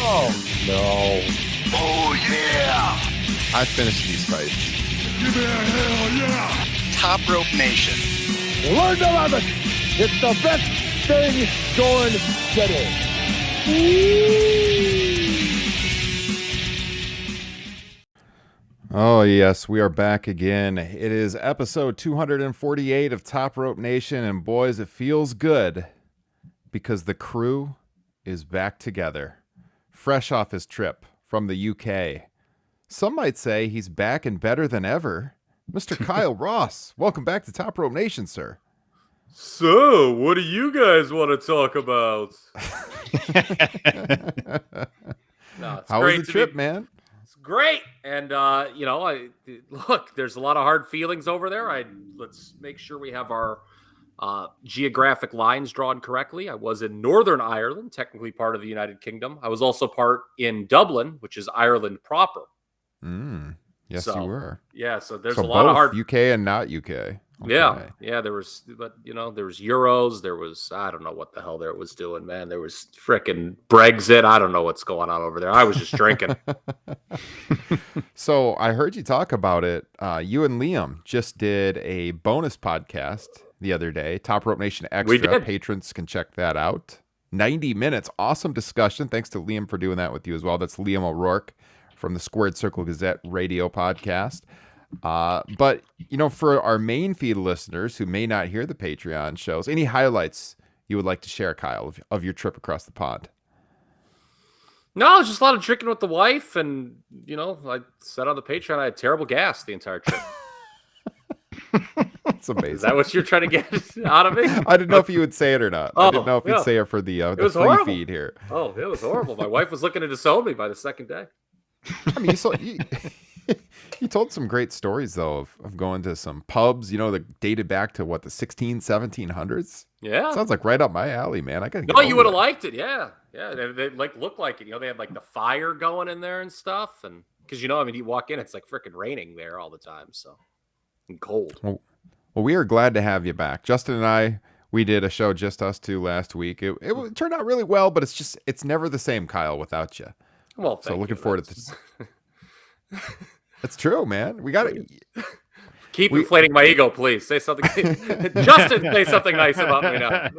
Oh, no. Oh, yeah. I finished these fights. Give me a hell yeah. Top Rope Nation. Learn to love it. It's the best thing going today. Oh, yes, we are back again. It is episode 248 of Top Rope Nation, and boys, it feels good because the crew is back together, fresh off his trip from the UK. Some might say he's back and better than ever. Mr. Kyle Ross, welcome back to Top Rope Nation, sir. So, what do you guys want to talk about? How was the trip, man? It's great, and look, there's a lot of hard feelings over there. Let's make sure we have our geographic lines drawn correctly. I was in Northern Ireland, technically part of the United Kingdom. I was also part in Dublin, which is Ireland proper. Yes, so, you were. Yeah, so there's so a lot of hard UK and not UK. Okay. Yeah, there was Euros, there was, I don't know what the hell there was doing, man. There was frickin' Brexit. I don't know what's going on over there. I was just drinking. So I heard you talk about it. You and Liam just did a bonus podcast the other day, Top Rope Nation Extra. We did. Patrons can check that out. 90 minutes. Awesome discussion. Thanks to Liam for doing that with you as well. That's Liam O'Rourke from the Squared Circle Gazette radio podcast. But, for our main feed listeners who may not hear the Patreon shows, any highlights you would like to share, Kyle, of your trip across the pond? No, it's just a lot of drinking with the wife. And, I said on the Patreon, I had terrible gas the entire trip. That's amazing. Is that what you're trying to get out of me? I didn't know if you would say it or not. I didn't know if you'd say it for the free horrible. feed here. Oh, it was horrible. My wife was looking to disown me by the second day. I mean, you told some great stories, though, of going to some pubs, that dated back to, the 1700s? Yeah. Sounds like right up my alley, man. I gotta. No, you would have liked it, yeah. Yeah, they looked like it. They had, the fire going in there and stuff. And because, you walk in, it's, freaking raining there all the time, so. And cold. Well, we are glad to have you back. Justin and I, we did a show, just us two, last week. It turned out really well, but it's never the same, Kyle, without you. Well, so looking forward to this. It's true, man. We got to keep inflating my ego, please. Say something. Justin, say something nice about me now.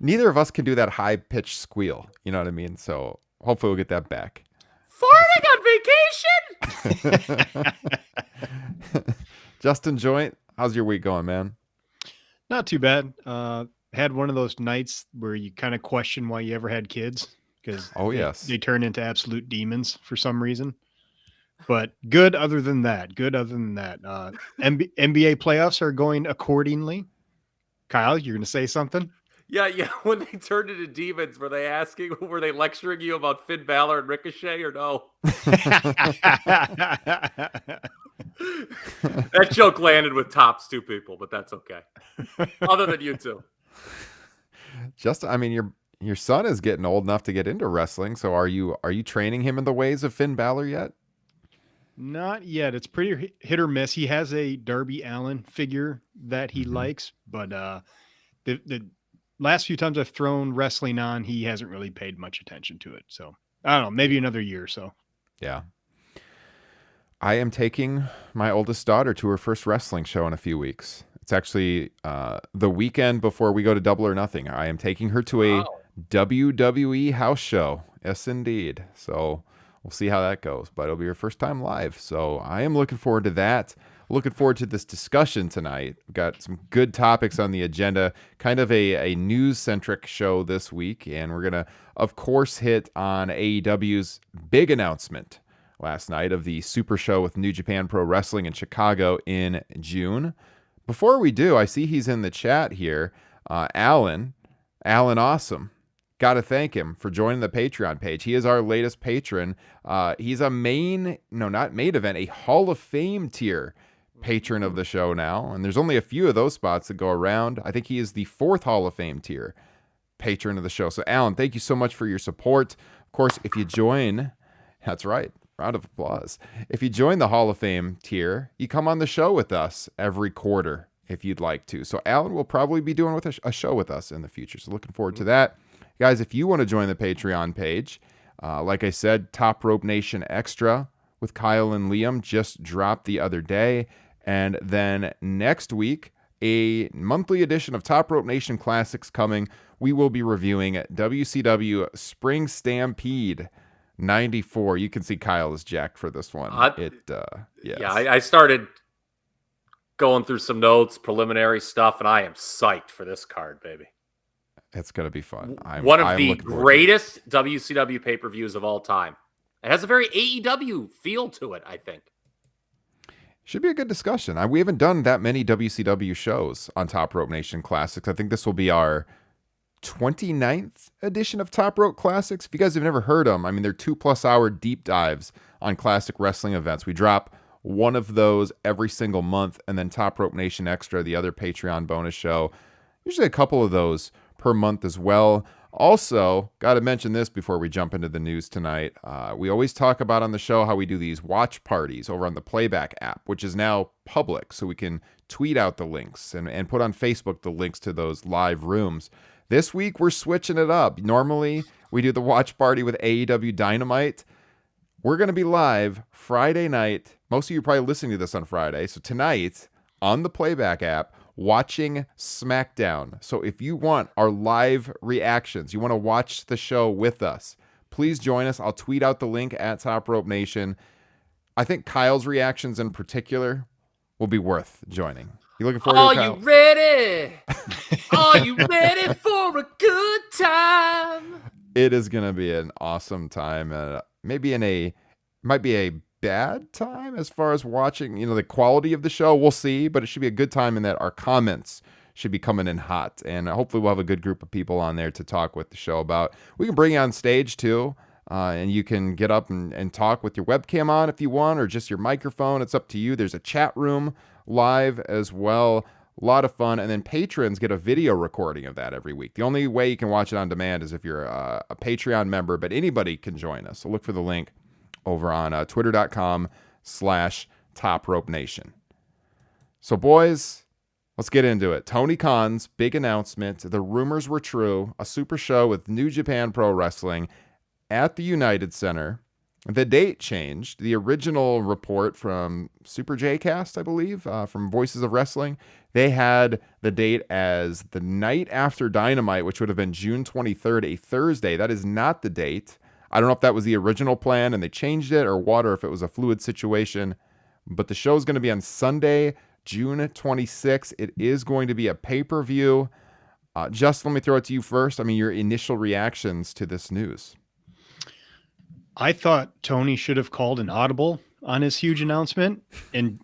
Neither of us can do that high-pitched squeal. You know what I mean? So hopefully we'll get that back. Farting on vacation? Justin Joint, how's your week going, man? Not too bad. Had one of those nights where you kind of question why you ever had kids. Because they turn into absolute demons for some reason. But good other than that. NBA playoffs are going accordingly. Kyle, you're going to say something? Yeah. When they turned into demons, were they lecturing you about Finn Balor and Ricochet or no? That joke landed with tops two people, but that's okay. Other than you two. Your son is getting old enough to get into wrestling, so are you training him in the ways of Finn Balor yet? Not yet. It's pretty hit or miss. He has a Darby Allin figure that he likes, but the last few times I've thrown wrestling on, he hasn't really paid much attention to it. So I don't know, maybe another year or so. Yeah. I am taking my oldest daughter to her first wrestling show in a few weeks. It's actually the weekend before we go to Double or Nothing. I am taking her to a WWE house show. Yes, indeed. So we'll see how that goes, but it'll be her first time live. So I am looking forward to that. Looking forward to this discussion tonight. We've got some good topics on the agenda, kind of a news-centric show this week, and we're going to, of course, hit on AEW's big announcement last night of the Super Show with New Japan Pro Wrestling in Chicago in June. Before we do, I see he's in the chat here. Alan Awesome. Got to thank him for joining the Patreon page. He is our latest patron. He's a not main event, a Hall of Fame tier patron of the show now. And there's only a few of those spots that go around. I think he is the 4th Hall of Fame tier patron of the show. So Alan, thank you so much for your support. Of course, if you join, that's right. Round of applause. If you join the Hall of Fame tier, you come on the show with us every quarter if you'd like to. So Alan will probably be doing a show with us in the future. So looking forward to that. Guys, if you want to join the Patreon page, like I said, Top Rope Nation Extra with Kyle and Liam just dropped the other day. And then next week, a monthly edition of Top Rope Nation Classics coming. We will be reviewing WCW Spring Stampede 94. You can see Kyle is jacked for this one. Yes. Yeah, I started going through some notes, preliminary stuff, and I am psyched for this card, baby. It's going to be fun. One of the greatest WCW pay-per-views of all time. It has a very AEW feel to it, I think. Should be a good discussion. We haven't done that many WCW shows on Top Rope Nation Classics. I think this will be our 29th edition of Top Rope Classics. If you guys have never heard them, I mean, they're 2+ hour deep dives on classic wrestling events. We drop one of those every single month, and then Top Rope Nation Extra, the other Patreon bonus show. Usually a couple of those per month as well. Also, got to mention this before we jump into the news tonight. We always talk about on the show how we do these watch parties over on the Playback app, which is now public, so we can tweet out the links and put on Facebook the links to those live rooms. This week, we're switching it up. Normally, we do the watch party with AEW Dynamite. We're going to be live Friday night. Most of you are probably listening to this on Friday. So tonight, on the Playback app, watching SmackDown. So if you want our live reactions, you want to watch the show with us, please join us. I'll tweet out the link at Top Rope Nation. I think Kyle's reactions in particular will be worth joining. You looking forward to it, Kyle? Are you ready? Are you ready for a good time? It is going to be an awesome time. Might be a bad time as far as watching, the quality of the show. We'll see, but it should be a good time in that our comments should be coming in hot. And hopefully we'll have a good group of people on there to talk with the show about. We can bring you on stage too. And you can get up and talk with your webcam on if you want, or just your microphone. It's up to you. There's a chat room live as well. A lot of fun. And then patrons get a video recording of that every week. The only way you can watch it on demand is if you're a Patreon member, but anybody can join us. So look for the link over on twitter.com/TopRopeNation. So boys, let's get into it. Tony Khan's big announcement. The rumors were true. A super show with New Japan Pro Wrestling at the United Center. The date changed. The original report from Super J-Cast, I believe, from Voices of Wrestling, they had the date as the night after Dynamite, which would have been June 23rd, a Thursday. That is not the date. I don't know if that was the original plan and they changed it or what, or if it was a fluid situation. But the show is going to be on Sunday, June 26th. It is going to be a pay-per-view. Justin, let me throw it to you first. I mean, your initial reactions to this news. I thought Tony should have called an audible on his huge announcement and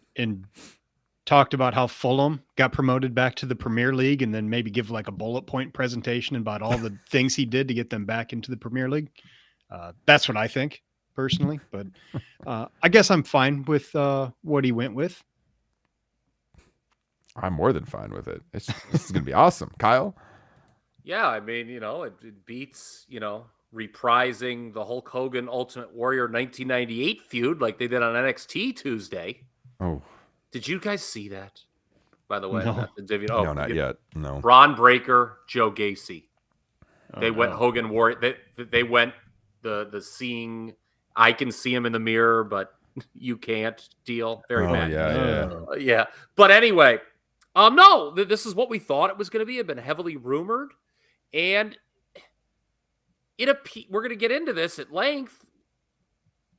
talked about how Fulham got promoted back to the Premier League, and then maybe give like a bullet point presentation about all the things he did to get them back into the Premier League. That's what I think personally, but I guess I'm fine with what he went with. I'm more than fine with it. This is going to be awesome. Kyle? Yeah, I mean, it beats, reprising the Hulk Hogan Ultimate Warrior 1998 feud like they did on NXT Tuesday. Oh. Did you guys see that? By the way, no, not yet. No. Braun Breaker, Joe Gacy. They went Hogan Warrior. They went the seeing. I can see him in the mirror, but you can't deal. Very bad. Yeah. But anyway, no, this is what we thought it was going to be. It had been heavily rumored, and we're going to get into this at length.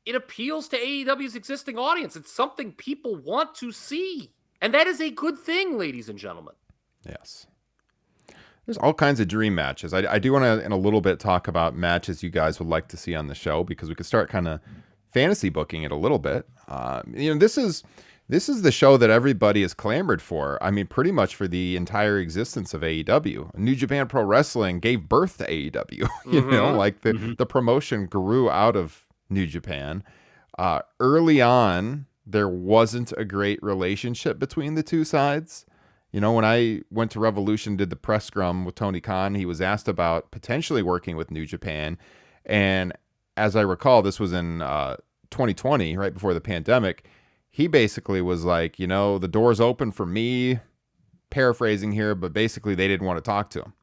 It appeals to AEW's existing audience. It's something people want to see. And that is a good thing, ladies and gentlemen. Yes. There's all kinds of dream matches. I do want to, in a little bit, talk about matches you guys would like to see on the show, because we could start kind of fantasy booking it a little bit. This is the show that everybody has clamored for. I mean, pretty much for the entire existence of AEW. New Japan Pro Wrestling gave birth to AEW. The promotion grew out of New Japan. Early on, there wasn't a great relationship between the two sides. When I went to Revolution, did the press scrum with Tony Khan, he was asked about potentially working with New Japan. And as I recall, this was in 2020, right before the pandemic. He basically was like, the door's open for me, paraphrasing here, but basically they didn't want to talk to him.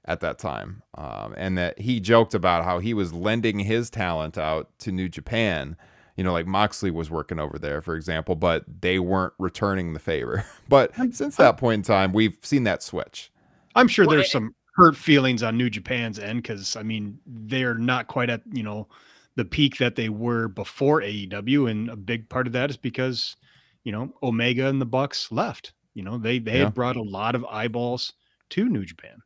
at that time. And that he joked about how he was lending his talent out to New Japan. Like Moxley was working over there, for example, but they weren't returning the favor. But since that point in time, we've seen that switch. I'm sure there's some hurt feelings on New Japan's end because, I mean, they're not quite at, the peak that they were before AEW. And a big part of that is because, Omega and the Bucks left. They had brought a lot of eyeballs to New Japan.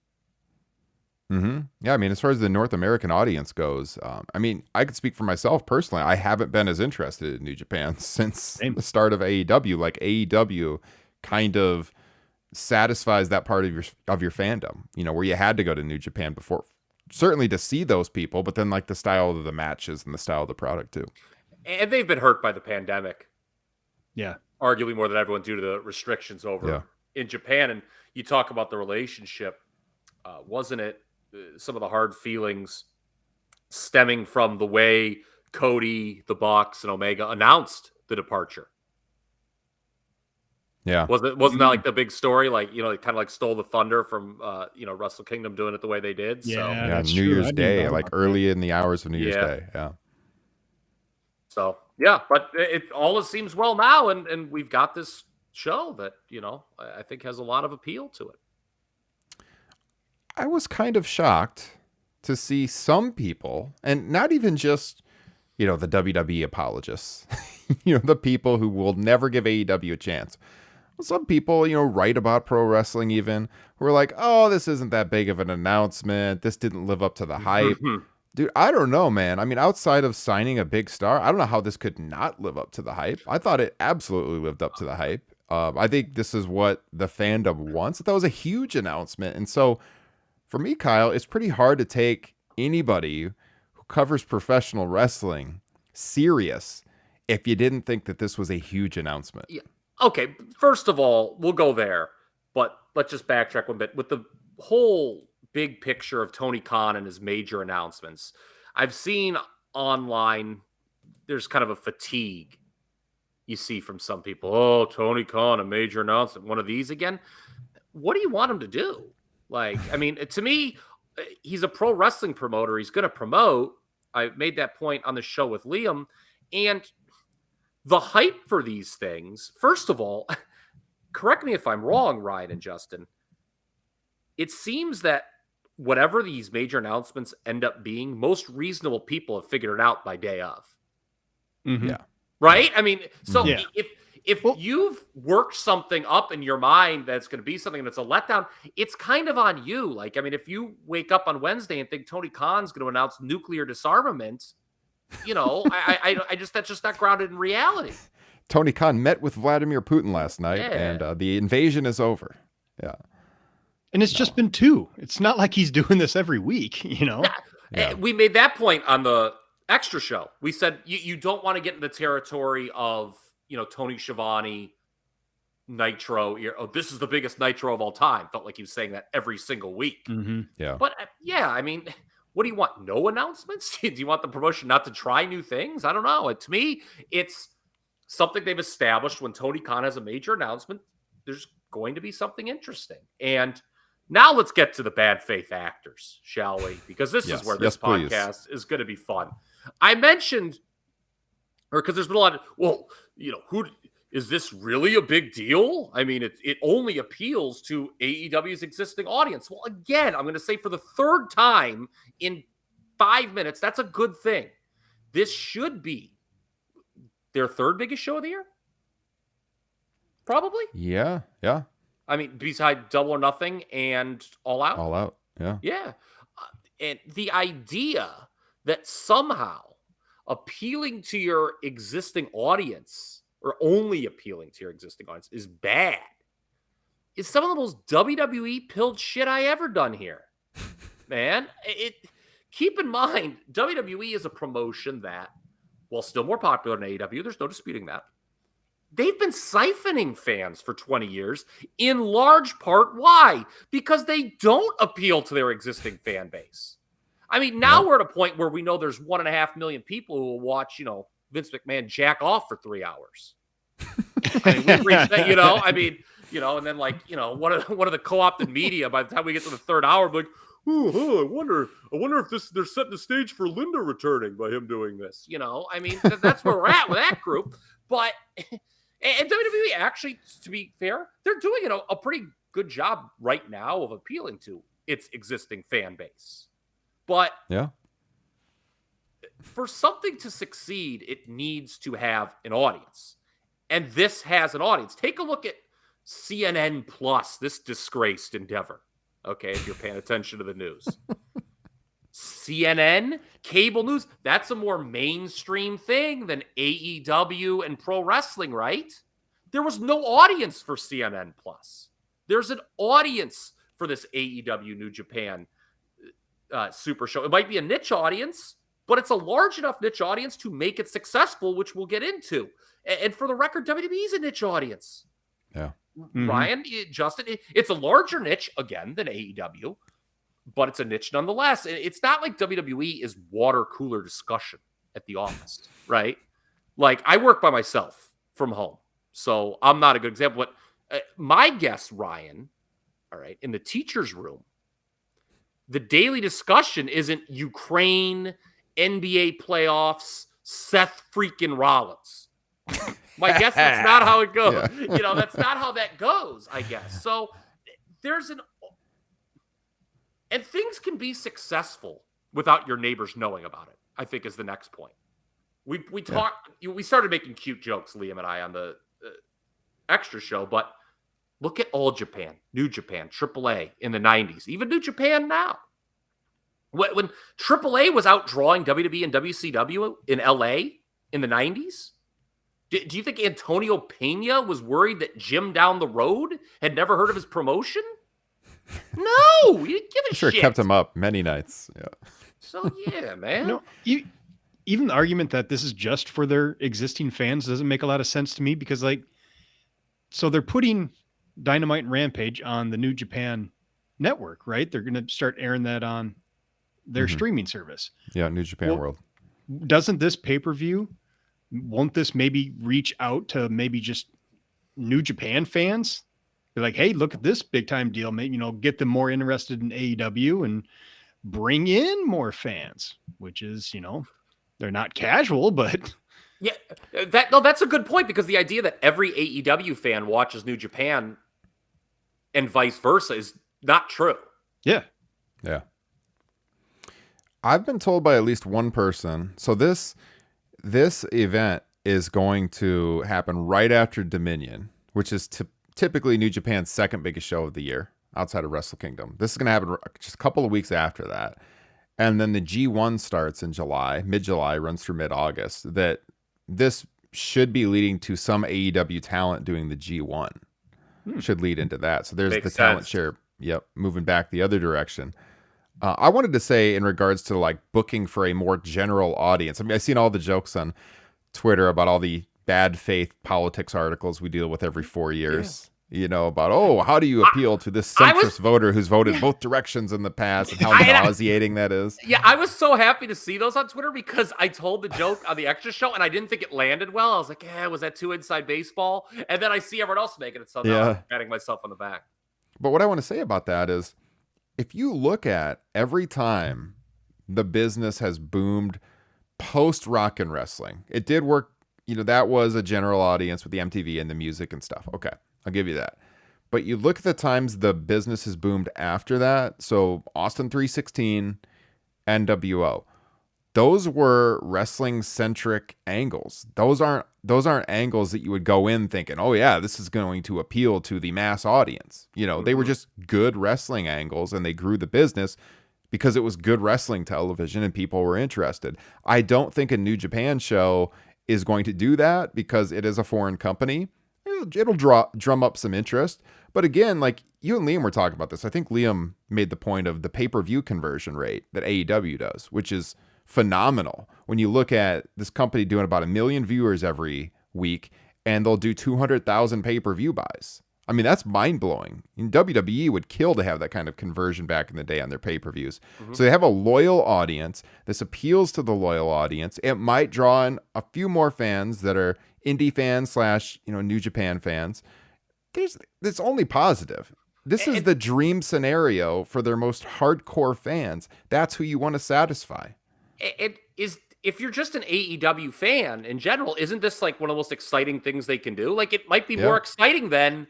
Mm-hmm. Yeah, I mean, as far as the North American audience goes, I mean, I could speak for myself personally. I haven't been as interested in New Japan since the start of AEW. Like AEW kind of satisfies that part of your fandom, where you had to go to New Japan before, certainly to see those people, but then like the style of the matches and the style of the product too. And they've been hurt by the pandemic. Yeah. Arguably more than everyone due to the restrictions over in Japan. And you talk about the relationship, wasn't it some of the hard feelings stemming from the way Cody, the Bucks, and Omega announced the departure? Yeah. Wasn't that like the big story? Like, they kind of like stole the thunder from, Wrestle Kingdom doing it the way they did. Yeah, New Year's Day, like early in the hours of New Year's Day. Yeah. So, yeah, but it seems well now. And we've got this show that, I think has a lot of appeal to it. I was kind of shocked to see some people, and not even just, the WWE apologists, the people who will never give AEW a chance. Some people, write about pro wrestling even, who are like, oh, this isn't that big of an announcement. This didn't live up to the hype. Dude, I don't know, man. I mean, outside of signing a big star, I don't know how this could not live up to the hype. I thought it absolutely lived up to the hype. I think this is what the fandom wants. That was a huge announcement. And so for me, Kyle, it's pretty hard to take anybody who covers professional wrestling serious if you didn't think that this was a huge announcement. Yeah. Okay, first of all, we'll go there, but let's just backtrack one bit. With the whole big picture of Tony Khan and his major announcements, I've seen online there's kind of a fatigue you see from some people. Oh, Tony Khan, a major announcement, one of these again? What do you want him to do? Like, I mean, to me, he's a pro wrestling promoter. He's going to promote. I made that point on the show with Liam. And the hype for these things, first of all, correct me if I'm wrong, Ryan and Justin, it seems that whatever these major announcements end up being, most reasonable people have figured it out by day of. Mm-hmm. Yeah. Right? I mean, so if you've worked something up in your mind that's going to be something that's a letdown, it's kind of on you. Like, I mean, if you wake up on Wednesday and think Tony Khan's going to announce nuclear disarmament, I just, that's just not grounded in reality. Tony Khan met with Vladimir Putin last night, and the invasion is over. Yeah. And it's just been 2. It's not like he's doing this every week, Yeah. We made that point on the extra show. We said you don't want to get in the territory of, Tony Schiavone, Nitro. This is the biggest Nitro of all time. Felt like he was saying that every single week. Mm-hmm. Yeah. But I mean, what do you want? No announcements? Do you want the promotion not to try new things? I don't know. To me, it's something they've established. When Tony Khan has a major announcement, there's going to be something interesting. And now let's get to the bad faith actors, shall we? Because this is where this podcast is going to be fun. I mentioned, because there's been a lot of, who is this really a big deal? I mean, it only appeals to AEW's existing audience. Well, again, I'm going to say for the third time in 5 minutes, that's a good thing. This should be their third biggest show of the year. Probably. Yeah. I mean, beside Double or Nothing and All Out. All Out. Yeah. Yeah. And the idea that somehow appealing to your existing audience, or only appealing to your existing audience, is bad, is some of the most WWE pilled shit I ever done here. Man, keep in mind, WWE is a promotion that, while still more popular than AEW, there's no disputing that, they've been siphoning fans for 20 years, in large part. Why? Because they don't appeal to their existing fan base. I mean, now we're at a point where we know there's 1.5 million people who will watch, Vince McMahon jack off for 3 hours. I mean, we've reached that, and then one of the co-opted media, by the time we get to the third hour, like, I wonder if they're setting the stage for Linda returning by him doing this. I mean, that's where we're at with that group. But and WWE actually, to be fair, they're doing a pretty good job right now of appealing to its existing fan base. But yeah, for something to succeed, it needs to have an audience. And this has an audience. Take a look at CNN Plus, this disgraced endeavor. Okay, if you're paying attention to the news. CNN, cable news, that's a more mainstream thing than AEW and pro wrestling, right? There was no audience for CNN Plus. There's an audience for this AEW New Japan Super Show. It might be a niche audience, but it's a large enough niche audience to make it successful, which we'll get into. And for the record, WWE is a niche audience. Yeah. Ryan, Justin, it's a larger niche, again, than AEW, but it's a niche nonetheless. It's not like WWE is water cooler discussion at the office, right? Like, I work by myself from home, so I'm not a good example. But my guess, Ryan, all right, in the teacher's room, the daily discussion isn't Ukraine, NBA playoffs, Seth freaking Rollins. My guess that's not how it goes. Yeah. That's not how that goes, I guess. So and things can be successful without your neighbors knowing about it, I think is the next point. We started making cute jokes, Liam and I, on the extra show, but look at All Japan, New Japan, AAA in the 90s, even New Japan now. When AAA was out drawing WWE and WCW in LA in the 90s, do you think Antonio Pena was worried that Jim down the road had never heard of his promotion? No, he didn't give a shit. Kept him up many nights. Yeah. So yeah, man. Even the argument that this is just for their existing fans doesn't make a lot of sense to me because, so they're putting Dynamite and Rampage on the New Japan network, right? They're going to start airing that on their streaming service. Yeah, New Japan World. Doesn't this pay-per-view, won't this maybe reach out to maybe just New Japan fans? Be like, hey, look at this big time deal. Maybe, get them more interested in AEW and bring in more fans, which is, they're not casual, but yeah, that's a good point, because the idea that every AEW fan watches New Japan and vice versa is not true. Yeah. Yeah. I've been told by at least one person. So this event is going to happen right after Dominion, which is typically New Japan's second biggest show of the year outside of Wrestle Kingdom. This is going to happen just a couple of weeks after that. And then the G1 starts in July, mid-July, runs through mid-August. That this should be leading to some AEW talent doing the G1. Should lead into that. So there's the talent share. Yep, moving back the other direction. I wanted to say, in regards to booking for a more general audience. I mean, I've seen all the jokes on Twitter about all the bad faith politics articles we deal with every 4 years. Yeah. About, how do you appeal to this centrist voter who's voted both directions in the past, and how nauseating that is. Yeah, I was so happy to see those on Twitter, because I told the joke on the extra show and I didn't think it landed well. I was like, was that too inside baseball? And then I see everyone else making it, so now I'm patting myself on the back. But what I want to say about that is, if you look at every time the business has boomed post rock and wrestling, it did work. That was a general audience with the MTV and the music and stuff. Okay, I'll give you that. But you look at the times the business has boomed after that. So Austin 316, NWO, those were wrestling centric angles. Those aren't angles that you would go in thinking, oh yeah, this is going to appeal to the mass audience. They were just good wrestling angles, and they grew the business because it was good wrestling television and people were interested. I don't think a New Japan show is going to do that, because it is a foreign company. It'll drum up some interest. But again, you and Liam were talking about this. I think Liam made the point of the pay-per-view conversion rate that AEW does, which is phenomenal. When you look at this company doing about 1 million viewers every week, and they'll do 200,000 pay-per-view buys. I mean, that's mind-blowing. WWE would kill to have that kind of conversion back in the day on their pay-per-views. So they have a loyal audience. This appeals to the loyal audience. It might draw in a few more fans that are indie fans / New Japan fans. It's only positive. This is the dream scenario for their most hardcore fans. That's who you want to satisfy. It is. If you're just an AEW fan in general, isn't this like one of the most exciting things they can do? Like, it might be more exciting than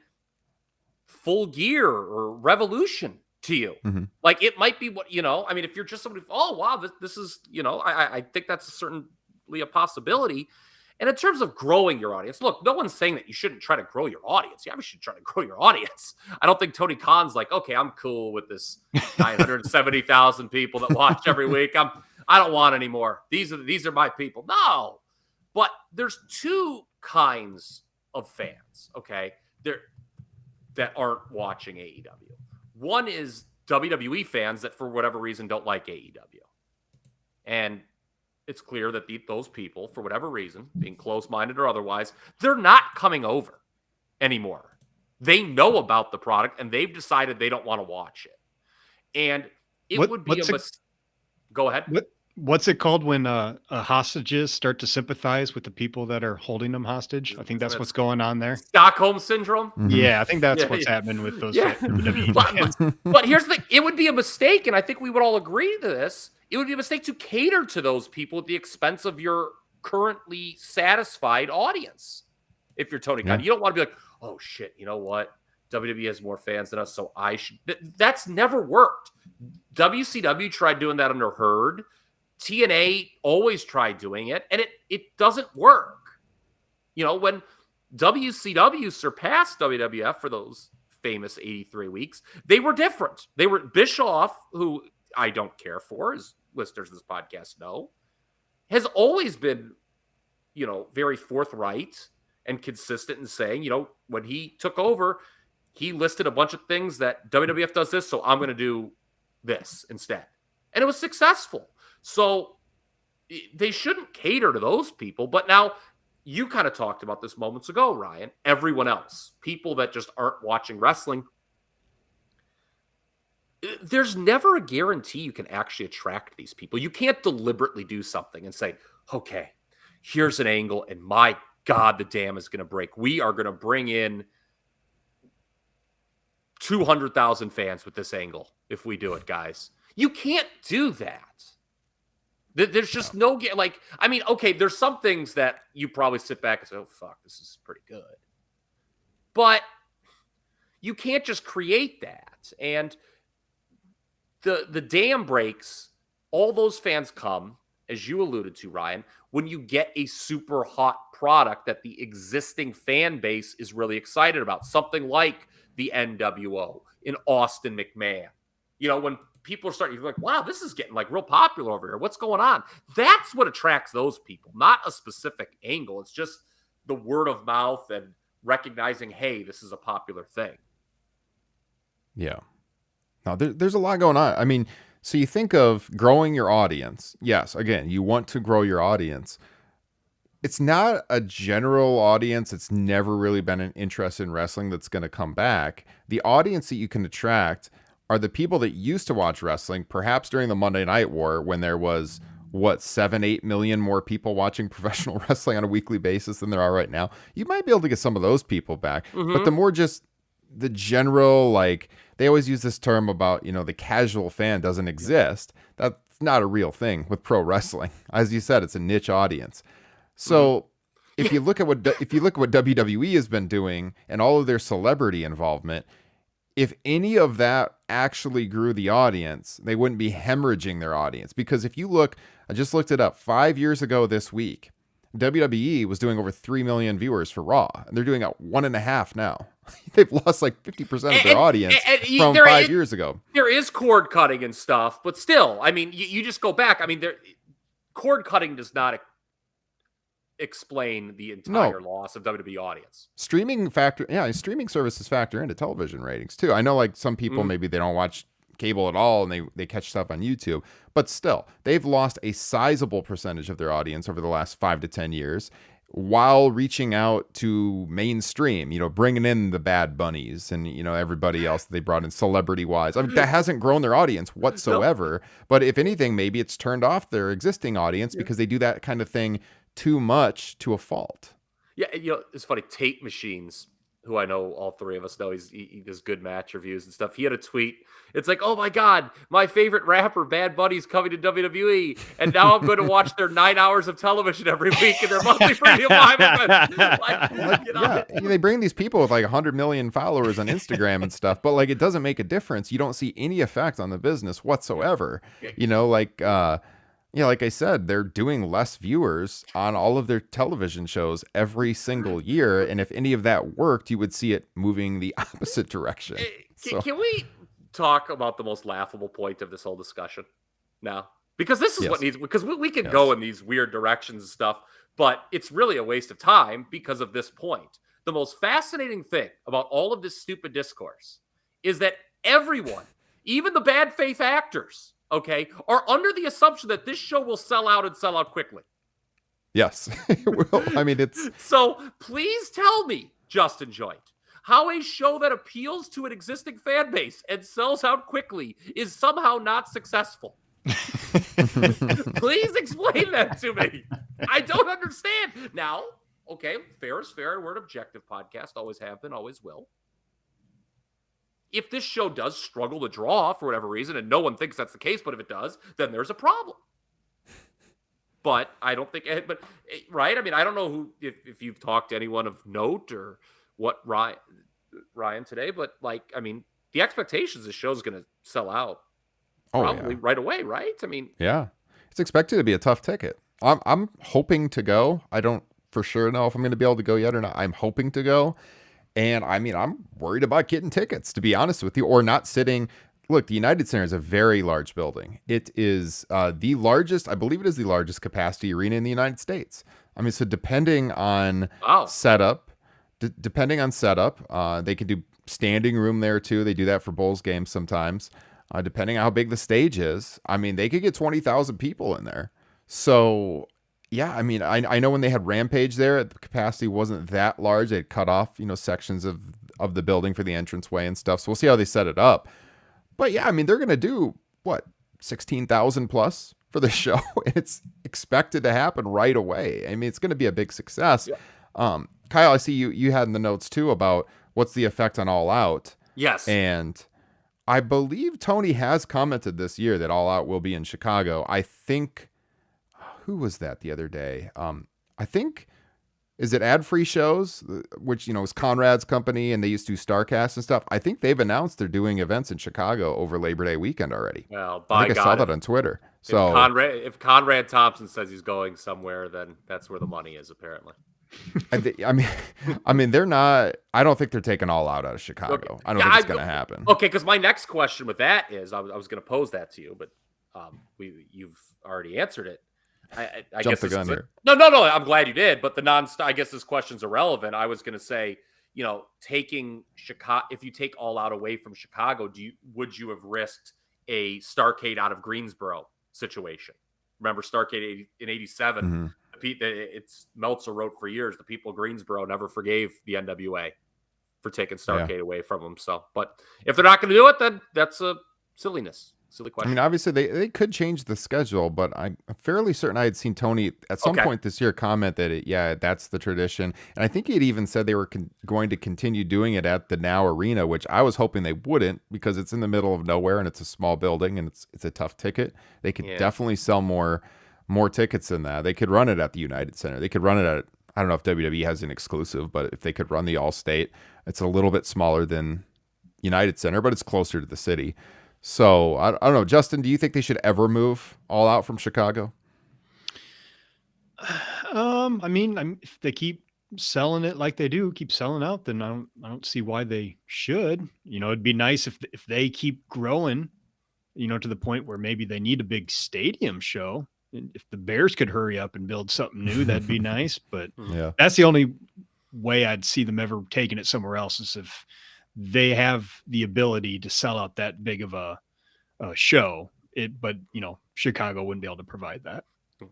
Full Gear or Revolution to you. Mm-hmm. Like, it might be what, I mean, if you're just somebody, oh, wow, this is, I think that's certainly a possibility. And in terms of growing your audience, look, no one's saying that you shouldn't try to grow your audience. Yeah, we should try to grow your audience. I don't think Tony Khan's like, okay, I'm cool with this 970,000 people that watch every week. I don't want any more. These are my people. No, but there's two kinds of fans, okay, that aren't watching AEW. One is WWE fans that, for whatever reason, don't like AEW. And it's clear that those people, for whatever reason, being close-minded or otherwise, they're not coming over anymore. They know about the product, and they've decided they don't want to watch it. And it would be Go ahead. What's it called when hostages start to sympathize with the people that are holding them hostage? I think that's what's going on there. Stockholm Syndrome? Mm-hmm. Yeah, I think that's what's happening with those fans. But here's the thing. It would be a mistake, and I think we would all agree to this. It would be a mistake to cater to those people at the expense of your currently satisfied audience. If you're Tony Khan, you don't want to be like, oh shit, you know what? WWE has more fans than us, so I should. That's never worked. WCW tried doing that under Herd. TNA always tried doing it, and it doesn't work. When WCW surpassed WWF for those famous 83 weeks, they were different. They were Bischoff, who I don't care for, as listeners of this podcast know, has always been, very forthright and consistent in saying, when he took over, he listed a bunch of things that WWF does this, so I'm going to do this instead. And it was successful. So they shouldn't cater to those people. But now, you kind of talked about this moments ago, Ryan. Everyone else, people that just aren't watching wrestling, there's never a guarantee you can actually attract these people. You can't deliberately do something and say, okay, here's an angle, and my God, the dam is going to break. We are going to bring in 200,000 fans with this angle if we do it, guys. You can't do that. There's just no, okay, there's some things that you probably sit back and say, oh, fuck, this is pretty good. But you can't just create that. And the dam breaks, all those fans come, as you alluded to, Ryan, when you get a super hot product that the existing fan base is really excited about. Something like the NWO in Austin McMahon. When people are starting to be like, wow, this is getting real popular over here. What's going on? That's what attracts those people, not a specific angle. It's just the word of mouth and recognizing, hey, this is a popular thing. Yeah. Now, there's a lot going on. I mean, so you think of growing your audience. Yes, again, you want to grow your audience. It's not a general audience. It's never really been an interest in wrestling that's going to come back. The audience that you can attract are the people that used to watch wrestling, perhaps during the Monday Night War, when there was, 7-8 million more people watching professional wrestling on a weekly basis than there are right now. You might be able to get some of those people back. Mm-hmm. But the more just the general, they always use this term about, the casual fan doesn't exist. That's not a real thing with pro wrestling. As you said, it's a niche audience. So if you look at what WWE has been doing and all of their celebrity involvement, if any of that actually grew the audience, they wouldn't be hemorrhaging their audience. Because if you look, I just looked it up, 5 years ago this week, WWE was doing over 3 million viewers for Raw, and they're doing 1.5 now. They've lost 50% of their audience from 5 years ago. There is cord cutting and stuff, but still, I mean, you just go back. I mean, cord cutting does not explain the entire loss of WWE audience. Streaming services factor into television ratings too. I know some people maybe they don't watch cable at all and they catch stuff on YouTube, but still they've lost a sizable percentage of their audience over the last 5 to 10 years while reaching out to mainstream, bringing in the Bad Bunnies and, everybody else that they brought in celebrity wise. I mean, that hasn't grown their audience whatsoever, but if anything, maybe it's turned off their existing audience because they do that kind of thing too much to a fault. Yeah, it's funny. Tape machines who I know all three of us know he does good match reviews and stuff. He had a tweet. It's like, oh my God, my favorite rapper, Bad Bunny's coming to WWE. And now I'm going to watch their 9 hours of television every week in their monthly premium live event. They bring these people with like 100 million followers on Instagram and stuff, but like, it doesn't make a difference. You don't see any effect on the business whatsoever. Like I said, they're doing less viewers on all of their television shows every single year. And if any of that worked, you would see it moving the opposite direction. Can we talk about the most laughable point of this whole discussion now? Because this is what needs, because we can go in these weird directions and stuff, but it's really a waste of time because of this point. The most fascinating thing about all of this stupid discourse is that everyone, even the bad faith actors, are under the assumption that this show will sell out and sell out quickly. Yes. It will. I mean, it's... So please tell me, Justin Joint, how a show that appeals to an existing fan base and sells out quickly is somehow not successful. Please explain that to me. I don't understand. Now, fair is fair, and we're an objective podcast. Always have been, always will. If this show does struggle to draw for whatever reason, and no one thinks that's the case, but if it does, then there's a problem. But I don't think, right? I mean, I don't know if you've talked to anyone of note or what Ryan today, but the expectations this show's going to sell out probably right away, right? I mean, yeah, it's expected to be a tough ticket. I'm hoping to go. I don't for sure know if I'm going to be able to go yet or not. I'm hoping to go. And I mean, I'm worried about getting tickets, to be honest with you, or not sitting. Look, the United Center is a very large building. It is the largest, I believe it is the largest capacity arena in the United States. I mean, so depending on setup, they can do standing room there too. They do that for Bulls games sometimes. Depending on how big the stage is, I mean, they could get 20,000 people in there. So... yeah, I mean, I know when they had Rampage there, the capacity wasn't that large. They'd cut off, sections of the building for the entranceway and stuff. So we'll see how they set it up. But yeah, I mean, they're going to do, 16,000 plus for the show. It's expected to happen right away. I mean, it's going to be a big success. Yeah. Kyle, I see you had in the notes too about what's the effect on All Out. Yes. And I believe Tony has commented this year that All Out will be in Chicago. I think... who was that the other day? I think, is it Ad-Free Shows, which, is Conrad's company, and they used to do StarCast and stuff. I think they've announced they're doing events in Chicago over Labor Day weekend already. Well, I saw that on Twitter. So if Conrad Thompson says he's going somewhere, then that's where the money is, apparently. I mean, they're not. I don't think they're taking All Out of Chicago. Okay. I don't think it's going to happen. Okay, because my next question with that is, I was going to pose that to you, but you've already answered it. I guess the gun here. No. I'm glad you did. But I guess this question's irrelevant. I was going to say, taking Chicago, if you take All Out away from Chicago, would you have risked a Starrcade out of Greensboro situation? Remember Starrcade in '87? Mm-hmm. It's Meltzer wrote for years. The people of Greensboro never forgave the NWA for taking Starrcade away from them. So, but if they're not going to do it, then that's a silly question. I mean, obviously they could change the schedule, but I'm fairly certain I had seen Tony at some point this year comment that that's the tradition. And I think he'd even said they were going to continue doing it at the Now Arena, which I was hoping they wouldn't, because it's in the middle of nowhere and it's a small building and it's a tough ticket. They could definitely sell more tickets than that. They could run it at the United Center. They could run it at, I don't know if WWE has an exclusive, but if they could run the All-State, it's a little bit smaller than United Center, but it's closer to the city. So, I don't know. Justin, do you think they should ever move All Out from Chicago? I mean, if they keep selling it like they do, keep selling out, then I don't see why they should. It'd be nice if they keep growing, to the point where maybe they need a big stadium show. If the Bears could hurry up and build something new, that'd be nice. But that's the only way I'd see them ever taking it somewhere else, is if they have the ability to sell out that big of a show. But Chicago wouldn't be able to provide that.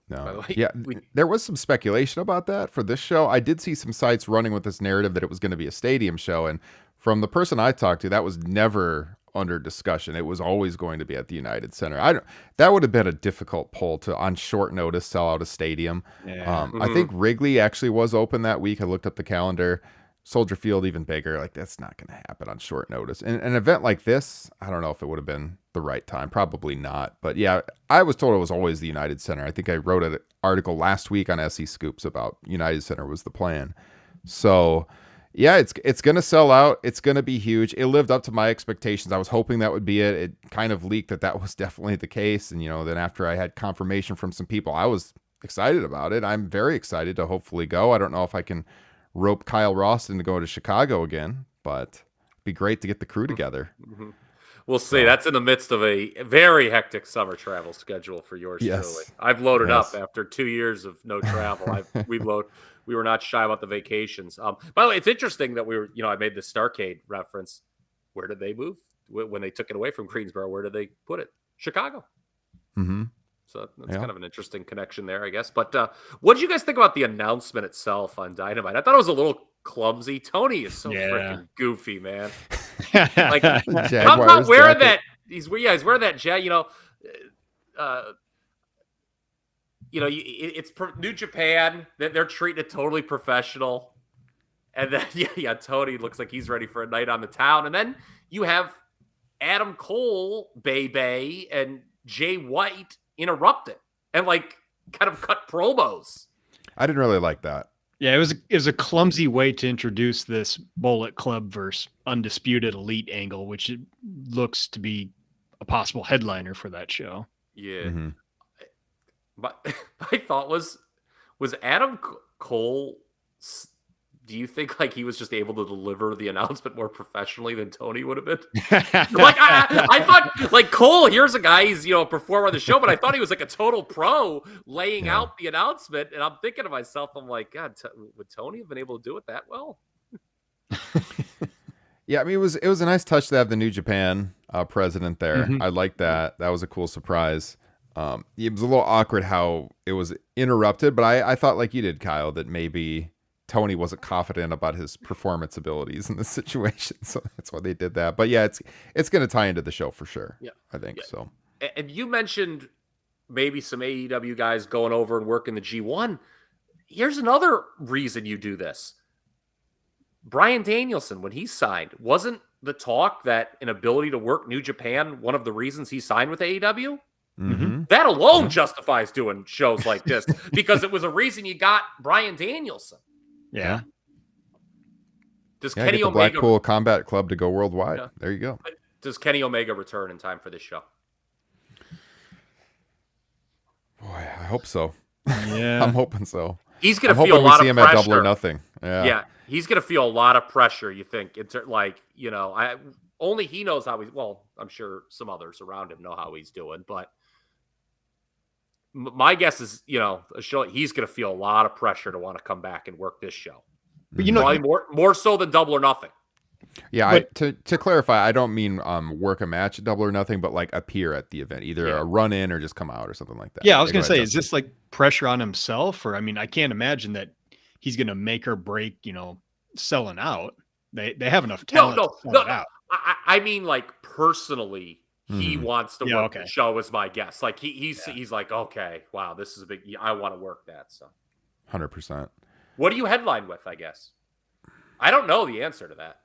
No. Yeah, there was some speculation about that for this show. I did see some sites running with this narrative that it was going to be a stadium show, and from the person I talked to, that was never under discussion. It was always going to be at the United Center. That would have been a difficult pull to, on short notice, sell out a stadium. Yeah. I think Wrigley actually was open that week. I looked up the calendar. Soldier Field even bigger. Like, that's not going to happen on short notice. And an event like this, I don't know if it would have been the right time. Probably not. But yeah, I was told it was always the United Center. I think I wrote an article last week on SE Scoops about United Center was the plan. So yeah, it's going to sell out. It's going to be huge. It lived up to my expectations. I was hoping that would be it. It kind of leaked that was definitely the case. And, then after I had confirmation from some people, I was excited about it. I'm very excited to hopefully go. I don't know if I can rope Kyle Ross into going to Chicago again, but it'd be great to get the crew together. Mm-hmm. We'll see. That's in the midst of a very hectic summer travel schedule for yours truly. I've loaded up after 2 years of no travel. We were not shy about the vacations. By the way, it's interesting that I made the Starcade reference. Where did they move when they took it away from Greensboro? Where did they put it? Chicago. Mm-hmm. So that's kind of an interesting connection there, I guess. But what did you guys think about the announcement itself on Dynamite? I thought it was a little clumsy. Tony is so freaking goofy, man. Like, I'm not wearing that. He's wearing that jacket. It's New Japan. They're treating it totally professional. And then, Tony looks like he's ready for a night on the town. And then you have Adam Cole, Bay, and Jay White interrupt it and kind of cut promos. I didn't really like that. Yeah, it was a clumsy way to introduce this Bullet Club versus Undisputed Elite angle, which it looks to be a possible headliner for that show. Yeah. Mm-hmm. My thought was Adam Cole, do you think he was just able to deliver the announcement more professionally than Tony would have been? I thought Cole, here's a guy, he's a performer on the show, but I thought he was a total pro laying out the announcement, and I'm thinking to myself, I'm like, God, would Tony have been able to do it that well? Yeah, I mean, it was a nice touch to have the New Japan president there. Mm-hmm. I like that. That was a cool surprise. It was a little awkward how it was interrupted, but I thought like you did, Kyle, that maybe Tony wasn't confident about his performance abilities in this situation, so that's why they did that. But yeah, it's going to tie into the show for sure. Yeah, I think so. And you mentioned maybe some AEW guys going over and working the G1. Here's another reason you do this. Bryan Danielson, when he signed, wasn't the talk that an ability to work New Japan one of the reasons he signed with AEW? Mm-hmm. That alone justifies doing shows like this because it was a reason you got Bryan Danielson. Yeah. Does Kenny get the Omega Blackpool Combat Club to go worldwide? Yeah. There you go. Does Kenny Omega return in time for this show? Boy, I hope so. Yeah, I'm hoping so. He's going to feel a lot of pressure. At Double or Nothing. Yeah, he's going to feel a lot of pressure. You think only he knows how he's. Well, I'm sure some others around him know how he's doing, but my guess is, a show he's going to feel a lot of pressure to want to come back and work this show. But probably more so than Double or Nothing. Yeah, to clarify, I don't mean work a match at Double or Nothing, but appear at the event, either a run in or just come out or something like that. Yeah, I was going to say, is this pressure on himself? Or I can't imagine that he's going to make or break, selling out. They have enough talent to sell it out. I mean, personally, he wants to work the show as my guess. He's like, okay, wow, this is a big. I want to work that. So, 100%. What do you headline with? I guess I don't know the answer to that.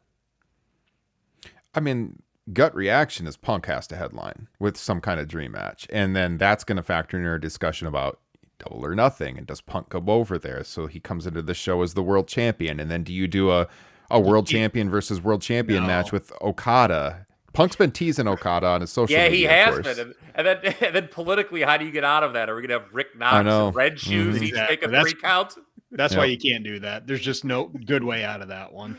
I mean, gut reaction is Punk has to headline with some kind of dream match, and then that's going to factor in our discussion about Double or Nothing, and does Punk go over there so he comes into the show as the world champion, and then do you do a world champion versus world champion match with Okada? Punk's been teasing Okada on his social media. Yeah, he has been. And then politically, how do you get out of that? Are we going to have Rick Knox and Red Shoes each take a 3 count? That's why you can't do that. There's just no good way out of that one.